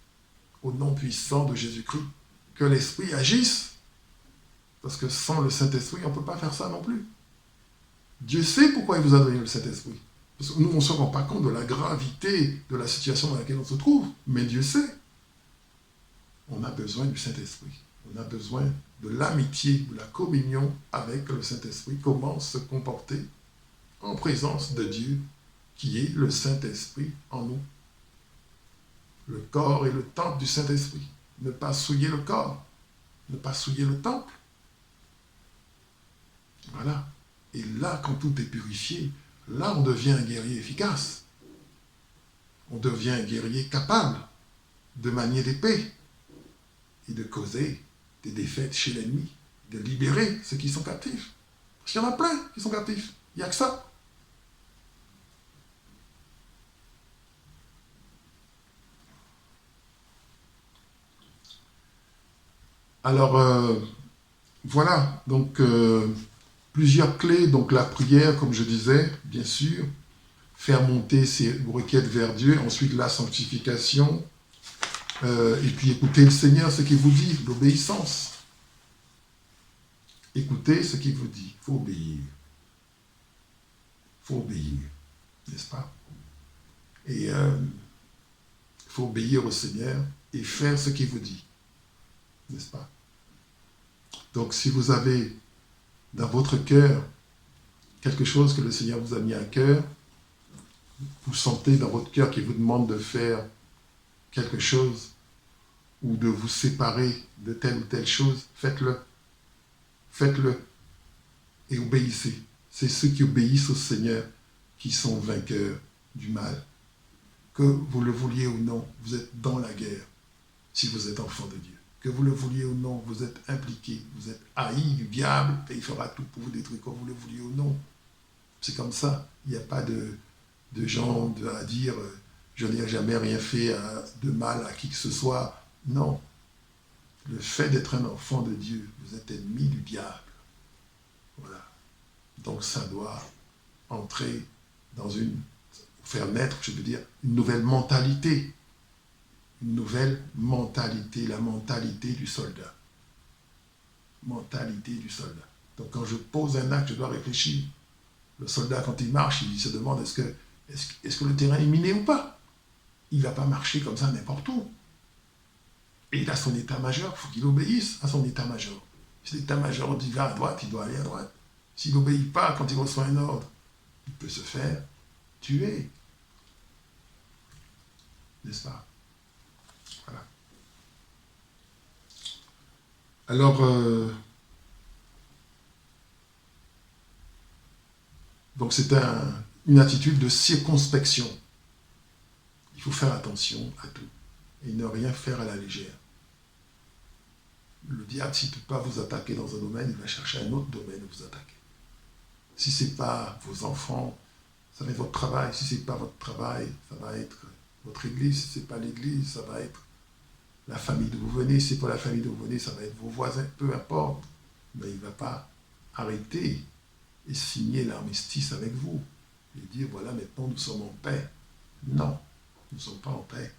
Au nom puissant de Jésus-Christ, que l'Esprit agisse. Parce que sans le Saint-Esprit, on ne peut pas faire ça non plus. Dieu sait pourquoi il vous a donné le Saint-Esprit. Parce que nous, on ne se rend pas compte de la gravité de la situation dans laquelle on se trouve. Mais Dieu sait. On a besoin du Saint-Esprit. On a besoin de l'amitié, de la communion avec le Saint-Esprit. Comment se comporter en présence de Dieu, qui est le Saint-Esprit en nous. Le corps est le temple du Saint-Esprit. ne pas souiller le corps, ne pas souiller le temple. Voilà. Et là, quand tout est purifié, là, on devient un guerrier efficace. On devient un guerrier capable de manier l'épée et de causer des défaites chez l'ennemi, de libérer ceux qui sont captifs. Parce qu'il y en a plein qui sont captifs. Il n'y a que ça. Alors, voilà. Donc, plusieurs clés. Donc, la prière, comme je disais, bien sûr. Faire monter ses requêtes vers Dieu. Ensuite, la sanctification. Et puis, écoutez le Seigneur, ce qu'il vous dit, l'obéissance. Écoutez ce qu'il vous dit. Il faut obéir. Il faut obéir. N'est-ce pas? Et il faut obéir au Seigneur et faire ce qu'il vous dit. N'est-ce pas? Donc, si vous avez dans votre cœur quelque chose que le Seigneur vous a mis à cœur, vous sentez dans votre cœur qu'il vous demande de faire quelque chose ou de vous séparer de telle ou telle chose, faites-le. Faites-le et obéissez. C'est ceux qui obéissent au Seigneur qui sont vainqueurs du mal. Que vous le vouliez ou non, vous êtes dans la guerre si vous êtes enfant de Dieu. Que vous le vouliez ou non, vous êtes impliqué, vous êtes haï du diable et il fera tout pour vous détruire, que vous le vouliez ou non. C'est comme ça. Il n'y a pas de gens à dire je n'ai jamais rien fait de mal à qui que ce soit. Non. Le fait d'être un enfant de Dieu, vous êtes ennemi du diable. Voilà. Donc ça doit entrer dans faire naître, je veux dire, une nouvelle mentalité. Une nouvelle mentalité, la mentalité du soldat. Mentalité du soldat. Donc quand je pose un acte, je dois réfléchir. Le soldat, quand il marche, il se demande est-ce que le terrain est miné ou pas? Il ne va pas marcher comme ça n'importe où. Et il a son état-major, il faut qu'il obéisse à son état-major. Si l'état-major dit va à droite, il doit aller à droite. S'il n'obéit pas quand il reçoit un ordre, il peut se faire tuer. N'est-ce pas? Voilà. Alors, donc c'est une attitude de circonspection. Il faut faire attention à tout et ne rien faire à la légère. Le diable, s'il ne peut pas vous attaquer dans un domaine, il va chercher un autre domaine où vous attaquer. Si ce n'est pas vos enfants, ça va être votre travail. Si ce n'est pas votre travail, ça va être votre église. Si ce n'est pas l'église, ça va être la famille d'où vous venez. Si ce n'est pas la famille d'où vous venez, ça va être vos voisins. Peu importe. Mais il ne va pas arrêter et signer l'armistice avec vous. Et dire, voilà, maintenant nous sommes en paix. Non, nous ne sommes pas en paix.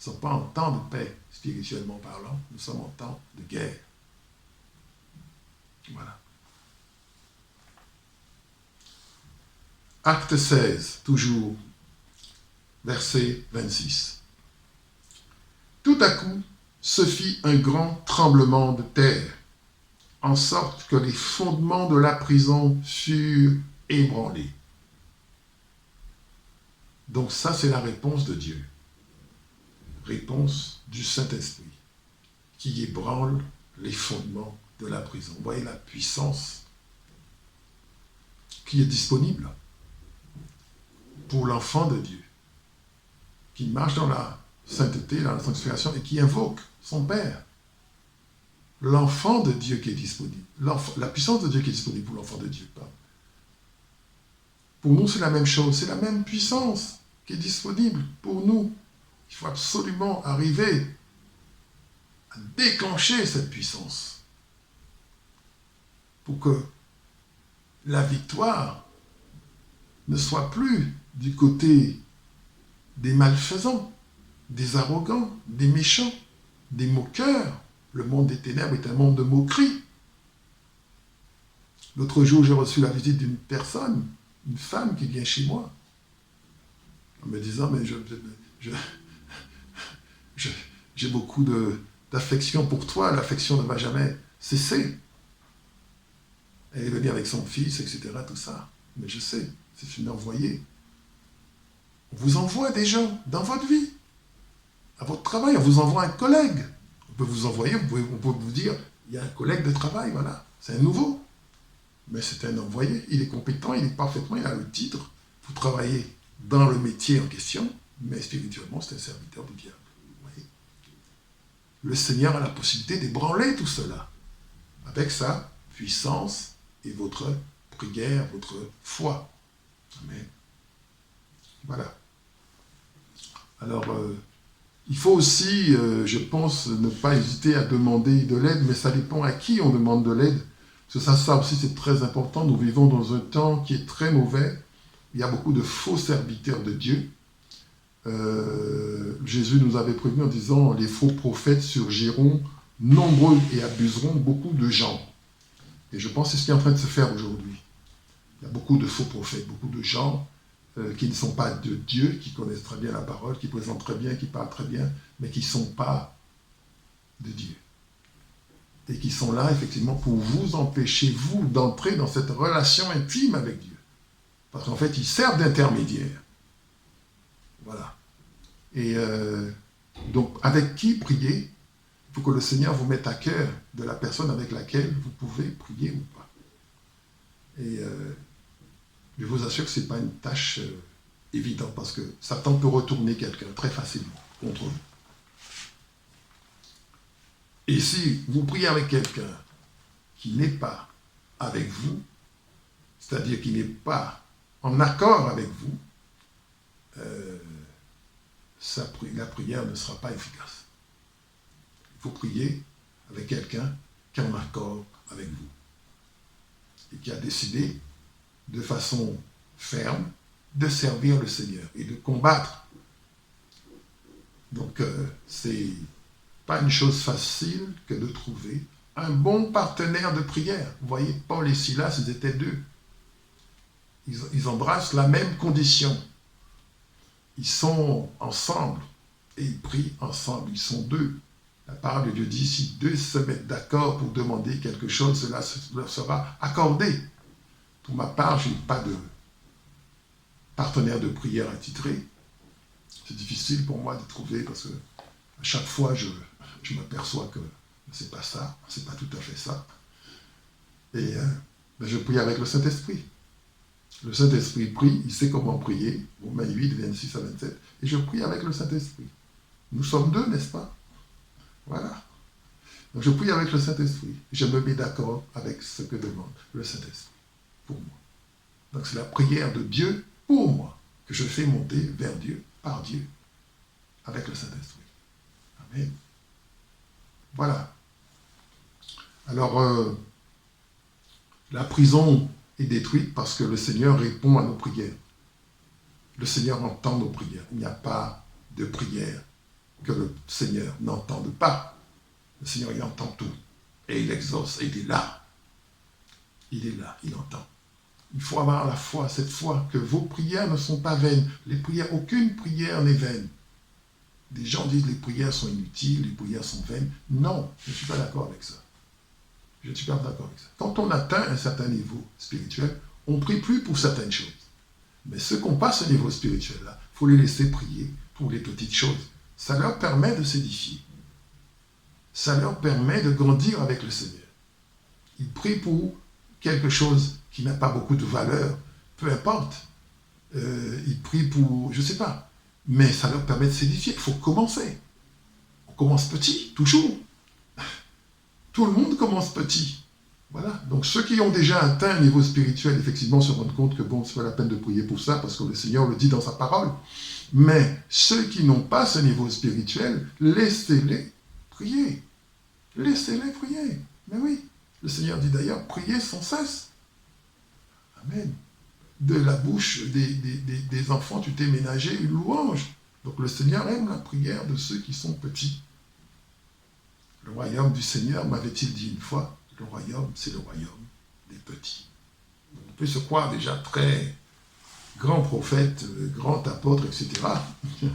Nous ne sommes pas en temps de paix, spirituellement parlant. Nous sommes en temps de guerre. Voilà. Acte 16, toujours, verset 26. Tout à coup, se fit un grand tremblement de terre, en sorte que les fondements de la prison furent ébranlés. Donc ça, c'est la réponse de Dieu. Réponse du Saint-Esprit, qui ébranle les fondements de la prison. Vous voyez la puissance qui est disponible pour l'enfant de Dieu, qui marche dans la sainteté, dans la sanctification et qui invoque son Père. L'enfant de Dieu qui est disponible. La puissance de Dieu qui est disponible pour l'enfant de Dieu. Pour nous, c'est la même chose. C'est la même puissance qui est disponible pour nous. Il faut absolument arriver à déclencher cette puissance pour que la victoire ne soit plus du côté des malfaisants, des arrogants, des méchants, des moqueurs. Le monde des ténèbres est un monde de moquerie. L'autre jour, j'ai reçu la visite d'une personne, une femme qui vient chez moi, en me disant, mais j'ai beaucoup d'affection pour toi, l'affection ne va jamais cesser. Elle est venue avec son fils, etc., tout ça. Mais je sais, c'est une envoyée. On vous envoie des gens dans votre vie, à votre travail, on vous envoie un collègue, On peut vous envoyer, on peut vous dire, il y a un collègue de travail, voilà, c'est un nouveau. Mais c'est un envoyé, il est compétent, il est parfaitement, il a le titre. Vous travaillez dans le métier en question, mais spirituellement, c'est un serviteur du diable. Vous voyez? Le Seigneur a la possibilité d'ébranler tout cela avec sa puissance et votre prière, votre foi. Amen. Voilà. Alors, il faut aussi, je pense, ne pas hésiter à demander de l'aide, mais ça dépend à qui on demande de l'aide. Parce que ça aussi, c'est très important. Nous vivons dans un temps qui est très mauvais. Il y a beaucoup de faux serviteurs de Dieu. Jésus nous avait prévenu en disant, les faux prophètes surgiront nombreux et abuseront beaucoup de gens. Et je pense que c'est ce qui est en train de se faire aujourd'hui. Il y a beaucoup de faux prophètes, beaucoup de gens qui ne sont pas de Dieu, qui connaissent très bien la parole, qui présentent très bien, qui parlent très bien, mais qui ne sont pas de Dieu. Et qui sont là, effectivement, pour vous empêcher, vous, d'entrer dans cette relation intime avec Dieu. Parce qu'en fait, ils servent d'intermédiaire. Voilà. Et donc, avec qui prier? Il faut que le Seigneur vous mette à cœur de la personne avec laquelle vous pouvez prier ou pas. Et je vous assure que ce n'est pas une tâche évidente, parce que Satan peut retourner quelqu'un très facilement contre vous. Et si vous priez avec quelqu'un qui n'est pas avec vous, c'est-à-dire qui n'est pas en accord avec vous, la prière ne sera pas efficace. Il faut prier avec quelqu'un qui est en accord avec vous et qui a décidé de façon ferme de servir le Seigneur et de combattre. Donc, c'est pas une chose facile que de trouver un bon partenaire de prière. Vous voyez, Paul et Silas, ils étaient deux. Ils embrassent la même condition. Ils sont ensemble et ils prient ensemble. Ils sont deux. La parole de Dieu dit, si deux se mettent d'accord pour demander quelque chose, cela leur sera accordé. Pour ma part, je n'ai pas de partenaire de prière attitré. C'est difficile pour moi de trouver parce que à chaque fois, je m'aperçois que c'est pas ça, c'est pas tout à fait ça. Et je prie avec le Saint-Esprit. Le Saint-Esprit prie, il sait comment prier, Romains 8, 26 à 27, et je prie avec le Saint-Esprit. Nous sommes deux, n'est-ce pas? Voilà. Donc je prie avec le Saint-Esprit. Je me mets d'accord avec ce que demande le Saint-Esprit pour moi. Donc c'est la prière de Dieu pour moi que je fais monter vers Dieu, par Dieu, avec le Saint-Esprit. Amen. Voilà. Alors, la prison est détruite parce que le Seigneur répond à nos prières. Le Seigneur entend nos prières. Il n'y a pas de prière que le Seigneur n'entende pas. Le Seigneur, il entend tout. Et il exauce, et il est là. Il est là, il entend. Il faut avoir la foi, cette foi, que vos prières ne sont pas vaines. Les prières, aucune prière n'est vaine. Des gens disent que les prières sont inutiles, les prières sont vaines. Non, je ne suis pas d'accord avec ça. Je ne suis pas d'accord avec ça. Quand on atteint un certain niveau spirituel, on ne prie plus pour certaines choses. Mais ceux qui n'ont pas ce niveau spirituel-là, il faut les laisser prier pour les petites choses. Ça leur permet de s'édifier. Ça leur permet de grandir avec le Seigneur. Ils prient pour quelque chose qui n'a pas beaucoup de valeur, peu importe. Ils prient pour, je ne sais pas, mais ça leur permet de s'édifier. Il faut commencer. On commence petit, toujours. Tout le monde commence petit. Voilà. Donc ceux qui ont déjà atteint un niveau spirituel, effectivement, se rendent compte que bon, c'est pas la peine de prier pour ça, parce que le Seigneur le dit dans sa parole. Mais ceux qui n'ont pas ce niveau spirituel, laissez-les prier. Laissez-les prier. Mais oui. Le Seigneur dit d'ailleurs, priez sans cesse. Amen. De la bouche des enfants, tu t'es ménagé une louange. Donc le Seigneur aime la prière de ceux qui sont petits. Le royaume du Seigneur, m'avait-il dit une fois, le royaume, c'est le royaume des petits. On peut se croire déjà très grand prophète, grand apôtre, etc. Mais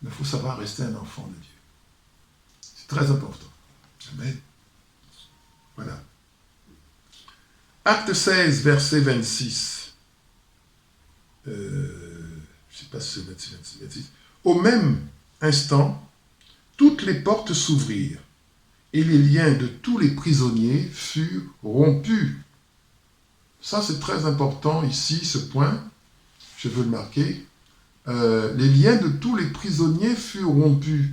il faut savoir rester un enfant de Dieu. C'est très important. Amen. Voilà. Acte 16, verset 26. Je ne sais pas si c'est 26. Au même instant, toutes les portes s'ouvrirent et les liens de tous les prisonniers furent rompus. Ça, c'est très important ici, ce point. Je veux le marquer. Les liens de tous les prisonniers furent rompus.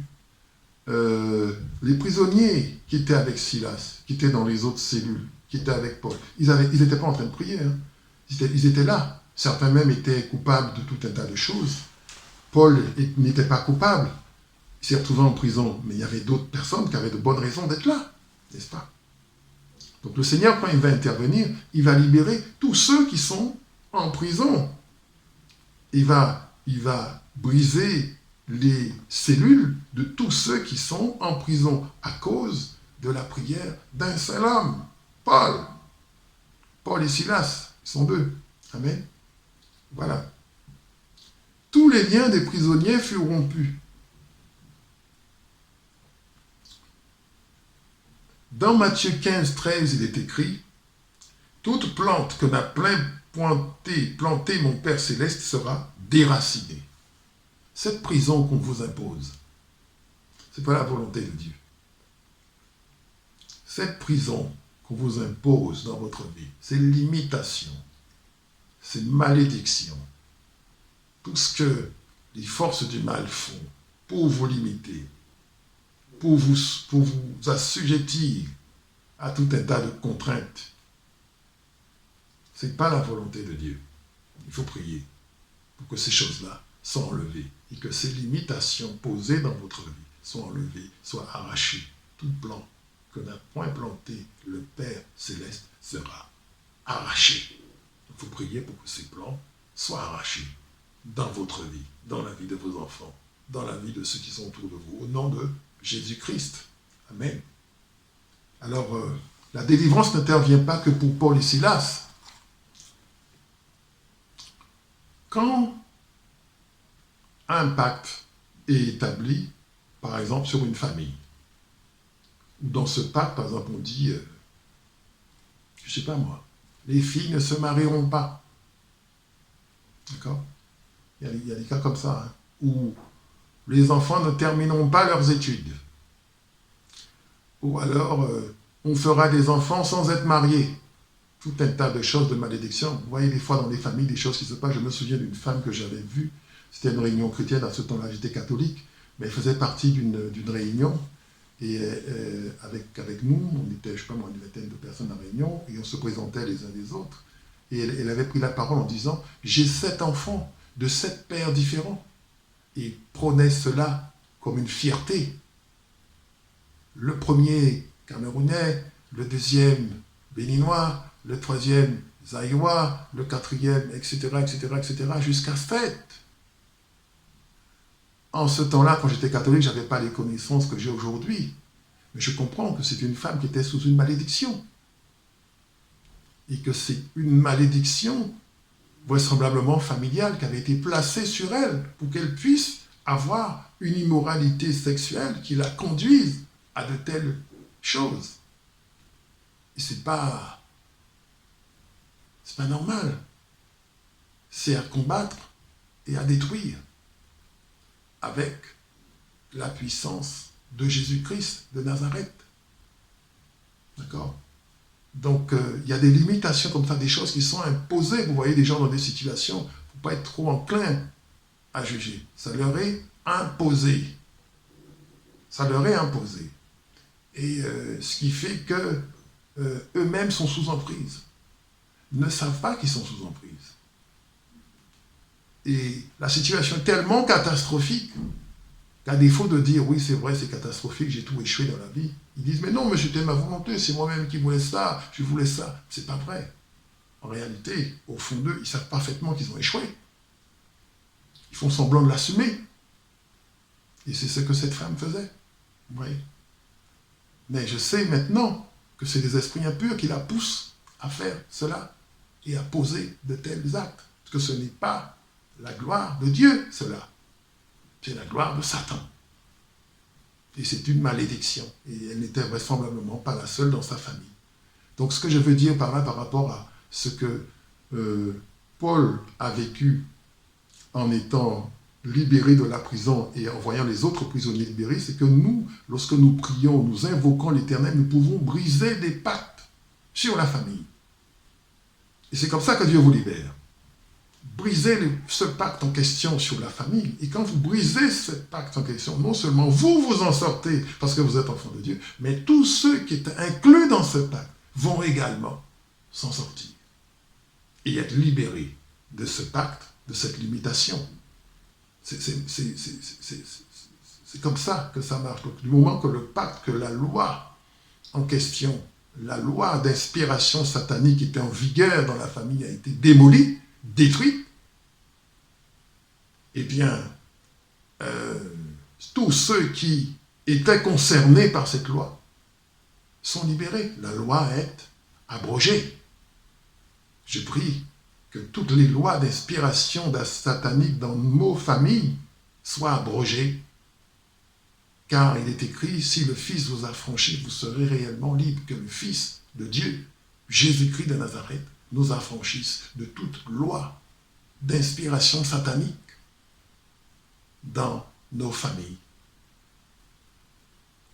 Les prisonniers qui étaient avec Silas, qui étaient dans les autres cellules, qui étaient avec Paul, ils n'étaient pas en train de prier. Hein. Ils étaient là. Certains même étaient coupables de tout un tas de choses. Paul n'était pas coupable. Il s'est retrouvé en prison. Mais il y avait d'autres personnes qui avaient de bonnes raisons d'être là. N'est-ce pas? Donc le Seigneur, quand il va intervenir, il va libérer tous ceux qui sont en prison. Il va briser les cellules de tous ceux qui sont en prison à cause de la prière d'un seul homme, Paul. Paul et Silas, ils sont deux. Amen. Voilà. Tous les liens des prisonniers furent rompus. Dans Matthieu 15, 13, il est écrit « Toute plante que n'a planté mon Père Céleste sera déracinée. » Cette prison qu'on vous impose, ce n'est pas la volonté de Dieu. Cette prison qu'on vous impose dans votre vie, c'est limitation, c'est malédiction. Tout ce que les forces du mal font pour vous limiter, pour vous assujettir à tout un tas de contraintes, ce n'est pas la volonté de Dieu. Il faut prier pour que ces choses-là soient enlevées et que ces limitations posées dans votre vie soient enlevées, soient arrachées. Tout plan que n'a point planté le Père Céleste sera arraché. Il faut prier pour que ces plans soient arrachés dans votre vie, dans la vie de vos enfants, dans la vie de ceux qui sont autour de vous, au nom de Jésus-Christ. Amen. Alors, la délivrance n'intervient pas que pour Paul et Silas. Quand un pacte est établi, par exemple, sur une famille, ou dans ce pacte, par exemple, on dit, je ne sais pas moi, les filles ne se marieront pas. D'accord? Il y a des cas comme ça, hein, où les enfants ne termineront pas leurs études. Ou alors, on fera des enfants sans être mariés. Tout un tas de choses de malédiction. Vous voyez des fois dans les familles des choses qui se passent. Je me souviens d'une femme que j'avais vue. C'était une réunion chrétienne. À ce temps-là, j'étais catholique. Mais elle faisait partie d'une réunion. Et avec nous, on était, je ne sais pas moi, une vingtaine de personnes à la réunion. Et on se présentait les uns les autres. Et elle avait pris la parole en disant « J'ai 7 enfants de 7 pères différents. » Et prenait cela comme une fierté. Le premier camerounais, le deuxième béninois, le troisième zaïrois, le quatrième, etc., jusqu'à 7. En ce temps-là, quand j'étais catholique, je n'avais pas les connaissances que j'ai aujourd'hui. Mais je comprends que c'est une femme qui était sous une malédiction. Et que c'est une malédiction vraisemblablement familiale qui avait été placée sur elle pour qu'elle puisse avoir une immoralité sexuelle qui la conduise à de telles choses. Et c'est pas normal. C'est à combattre et à détruire avec la puissance de Jésus-Christ de Nazareth. D'accord? Donc, il y a des limitations comme ça, des choses qui sont imposées. Vous voyez des gens dans des situations, il ne faut pas être trop enclin à juger. Ça leur est imposé. Ça leur est imposé. Et ce qui fait que eux-mêmes sont sous emprise. Ils ne savent pas qu'ils sont sous emprise. Et la situation est tellement catastrophique qu'à défaut de dire oui, c'est vrai, c'est catastrophique, j'ai tout échoué dans la vie, ils disent mais non, mais c'était ma volonté, c'est moi-même qui voulais ça, je voulais ça. C'est pas vrai. En réalité, au fond d'eux, ils savent parfaitement qu'ils ont échoué. Ils font semblant de l'assumer. Et c'est ce que cette femme faisait. Oui. Mais je sais maintenant que c'est les esprits impurs qui la poussent à faire cela et à poser de tels actes. Parce que ce n'est pas la gloire de Dieu, cela. C'est la gloire de Satan. Et c'est une malédiction. Et elle n'était vraisemblablement pas la seule dans sa famille. Donc ce que je veux dire par là, par rapport à ce que Paul a vécu en étant libérés de la prison et en voyant les autres prisonniers libérés, c'est que nous, lorsque nous prions, nous invoquons l'Éternel, nous pouvons briser des pactes sur la famille. Et c'est comme ça que Dieu vous libère. Brisez ce pacte en question sur la famille. Et quand vous brisez ce pacte en question, non seulement vous vous en sortez parce que vous êtes enfant de Dieu, mais tous ceux qui étaient inclus dans ce pacte vont également s'en sortir et être libérés de ce pacte, de cette limitation. C'est comme ça que ça marche. Donc, du moment que le pacte, que la loi en question, la loi d'inspiration satanique qui était en vigueur dans la famille a été démolie, détruite, eh bien, tous ceux qui étaient concernés par cette loi sont libérés. La loi est abrogée. Je prie que toutes les lois d'inspiration satanique dans nos familles soient abrogées, car il est écrit, si le Fils vous a franchi, vous serez réellement libre, que le Fils de Dieu, Jésus-Christ de Nazareth, nous affranchisse de toute loi d'inspiration satanique dans nos familles,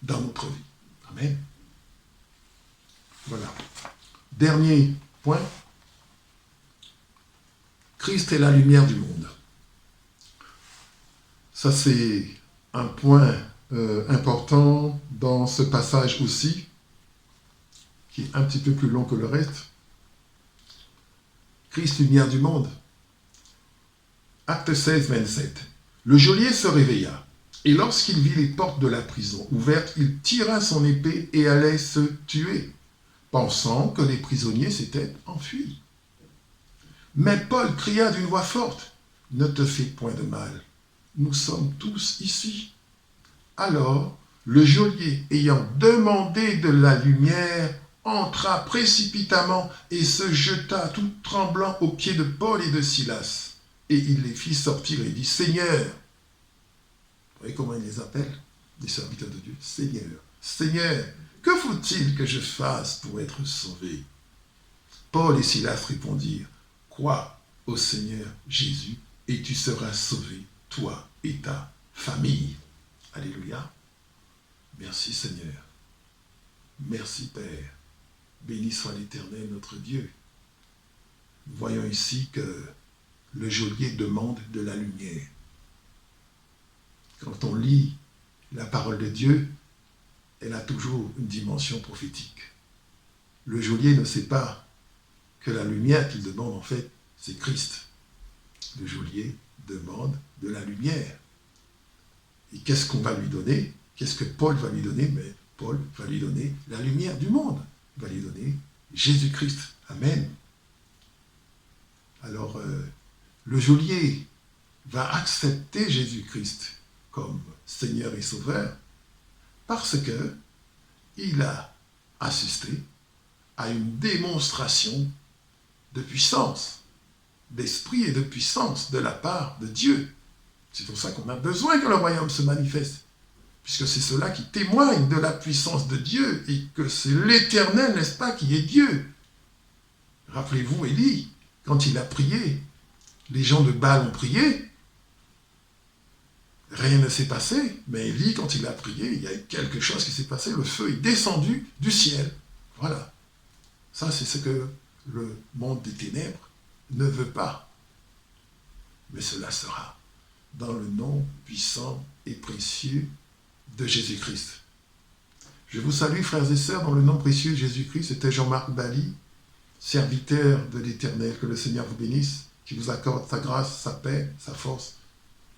dans notre vie. Amen. Voilà. Dernier point. Christ est la lumière du monde. Ça, c'est un point important dans ce passage aussi, qui est un petit peu plus long que le reste. Christ, lumière du monde. Acte 16, 27. Le geôlier se réveilla, et lorsqu'il vit les portes de la prison ouvertes, il tira son épée et allait se tuer, pensant que les prisonniers s'étaient enfuis. Mais Paul cria d'une voix forte, « Ne te fais point de mal, nous sommes tous ici. » Alors, le geôlier, ayant demandé de la lumière, entra précipitamment et se jeta tout tremblant aux pieds de Paul et de Silas. Et il les fit sortir et dit, « Seigneur !» Vous voyez comment il les appelle, des serviteurs de Dieu. « Seigneur, Seigneur, que faut-il que je fasse pour être sauvé ?» Paul et Silas répondirent, « Crois au Seigneur Jésus et tu seras sauvé, toi et ta famille. » Alléluia. Merci Seigneur. Merci Père. Béni soit l'Éternel notre Dieu. Nous voyons ici que le geôlier demande de la lumière. Quand on lit la parole de Dieu, elle a toujours une dimension prophétique. Le geôlier ne sait pas que la lumière qu'il demande, en fait, c'est Christ. Le geôlier demande de la lumière. Et qu'est-ce qu'on va lui donner? Qu'est-ce que Paul va lui donner? Mais Paul va lui donner la lumière du monde. Il va lui donner Jésus-Christ. Amen. Alors, le geôlier va accepter Jésus-Christ comme Seigneur et Sauveur parce que il a assisté à une démonstration de puissance, d'esprit et de puissance de la part de Dieu. C'est pour ça qu'on a besoin que le royaume se manifeste, puisque c'est cela qui témoigne de la puissance de Dieu et que c'est l'Éternel, n'est-ce pas, qui est Dieu. Rappelez-vous Élie, quand il a prié, les gens de Baal ont prié, rien ne s'est passé, mais Élie, quand il a prié, il y a quelque chose qui s'est passé, le feu est descendu du ciel. Voilà. Ça, c'est ce que le monde des ténèbres ne veut pas. Mais cela sera dans le nom puissant et précieux de Jésus-Christ. Je vous salue, frères et sœurs, dans le nom précieux de Jésus-Christ. C'était Jean-Marc Bali, serviteur de l'Éternel. Que le Seigneur vous bénisse, qu'il vous accorde sa grâce, sa paix, sa force.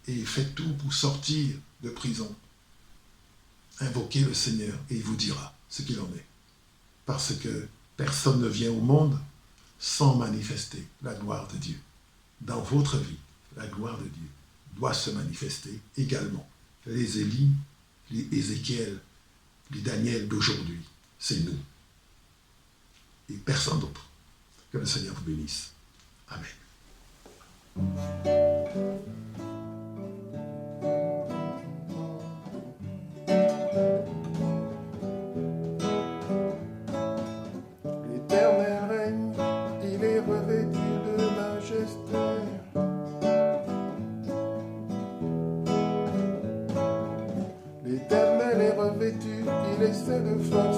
Et faites tout pour sortir de prison. Invoquez le Seigneur et il vous dira ce qu'il en est. Parce que personne ne vient au monde sans manifester la gloire de Dieu. Dans votre vie, la gloire de Dieu doit se manifester également. Les Élie, les Ézéchiel, les Daniel d'aujourd'hui, c'est nous. Et personne d'autre. Que le Seigneur vous bénisse. Amen. L'Éternel règne, il est revêtu de majesté. revêtu, il essaie de force.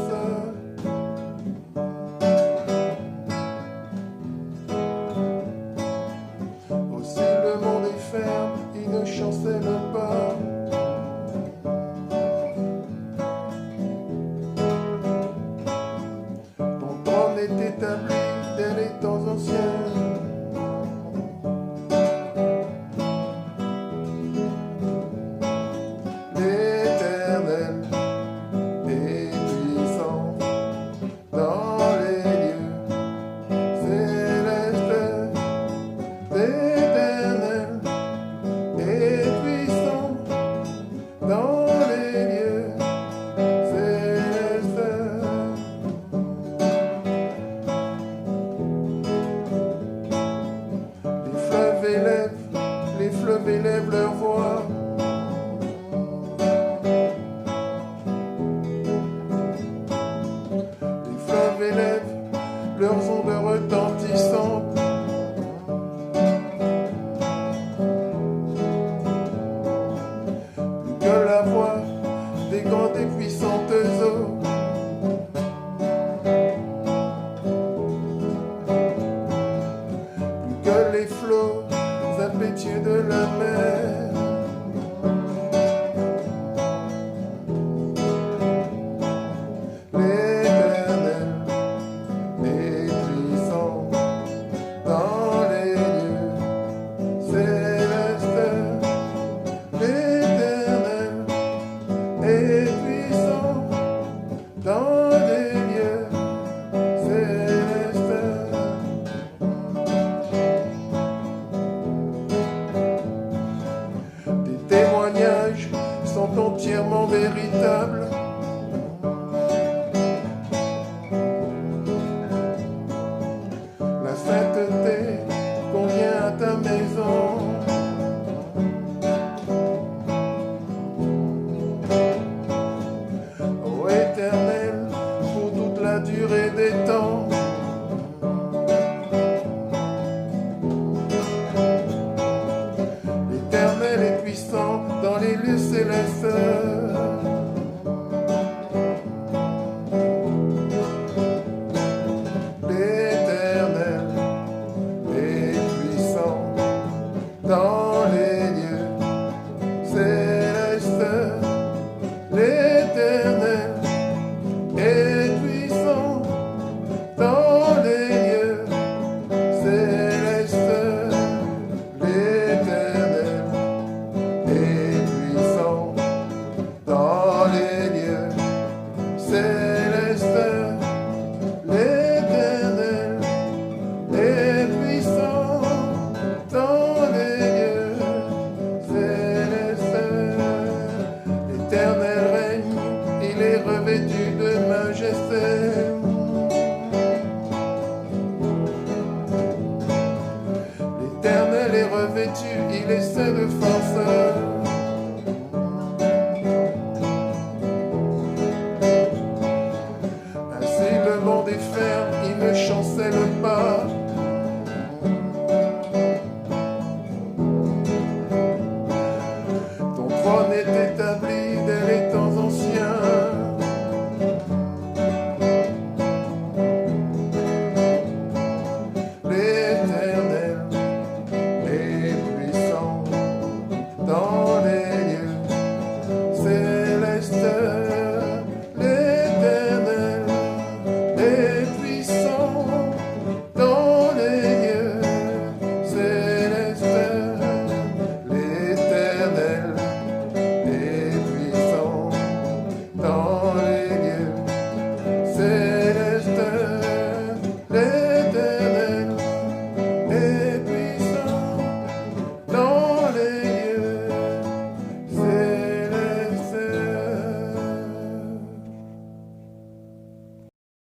Aussi le monde est ferme, il ne chancelle pas. Ton trône est établi dès les temps anciens. L'Éternel est puissant dans les lieux célestes. L'Éternel est puissant dans les lieux célestes. Les fleuves élèvent leur voix. Les fleuves élèvent leurs ondes retentissantes. Plus que la voix des grandes et puissantes eaux. Plus que les flots impétueux de la mer. L'Éternel est puissant dans les lieux célestes. L'Éternel est puissant dans les lieux célestes. Tes témoignages sont entièrement véritables. La sainteté convient à ta maison. Ô Éternel, pour toute la durée des temps. L'Éternel est puissant dans les lieux célestes. L'Éternel est puissant dans les lieux célestes. L'Éternel est puissant dans les lieux célestes. L'Éternel est puissant dans les lieux célestes. L'Éternel est puissant dans les lieux célestes. L'Éternel règne, il est revêtu de majesté. L'Éternel est revêtu, il essaie de force. Ainsi le monde est ferme, il ne chancelle pas. Ton trône est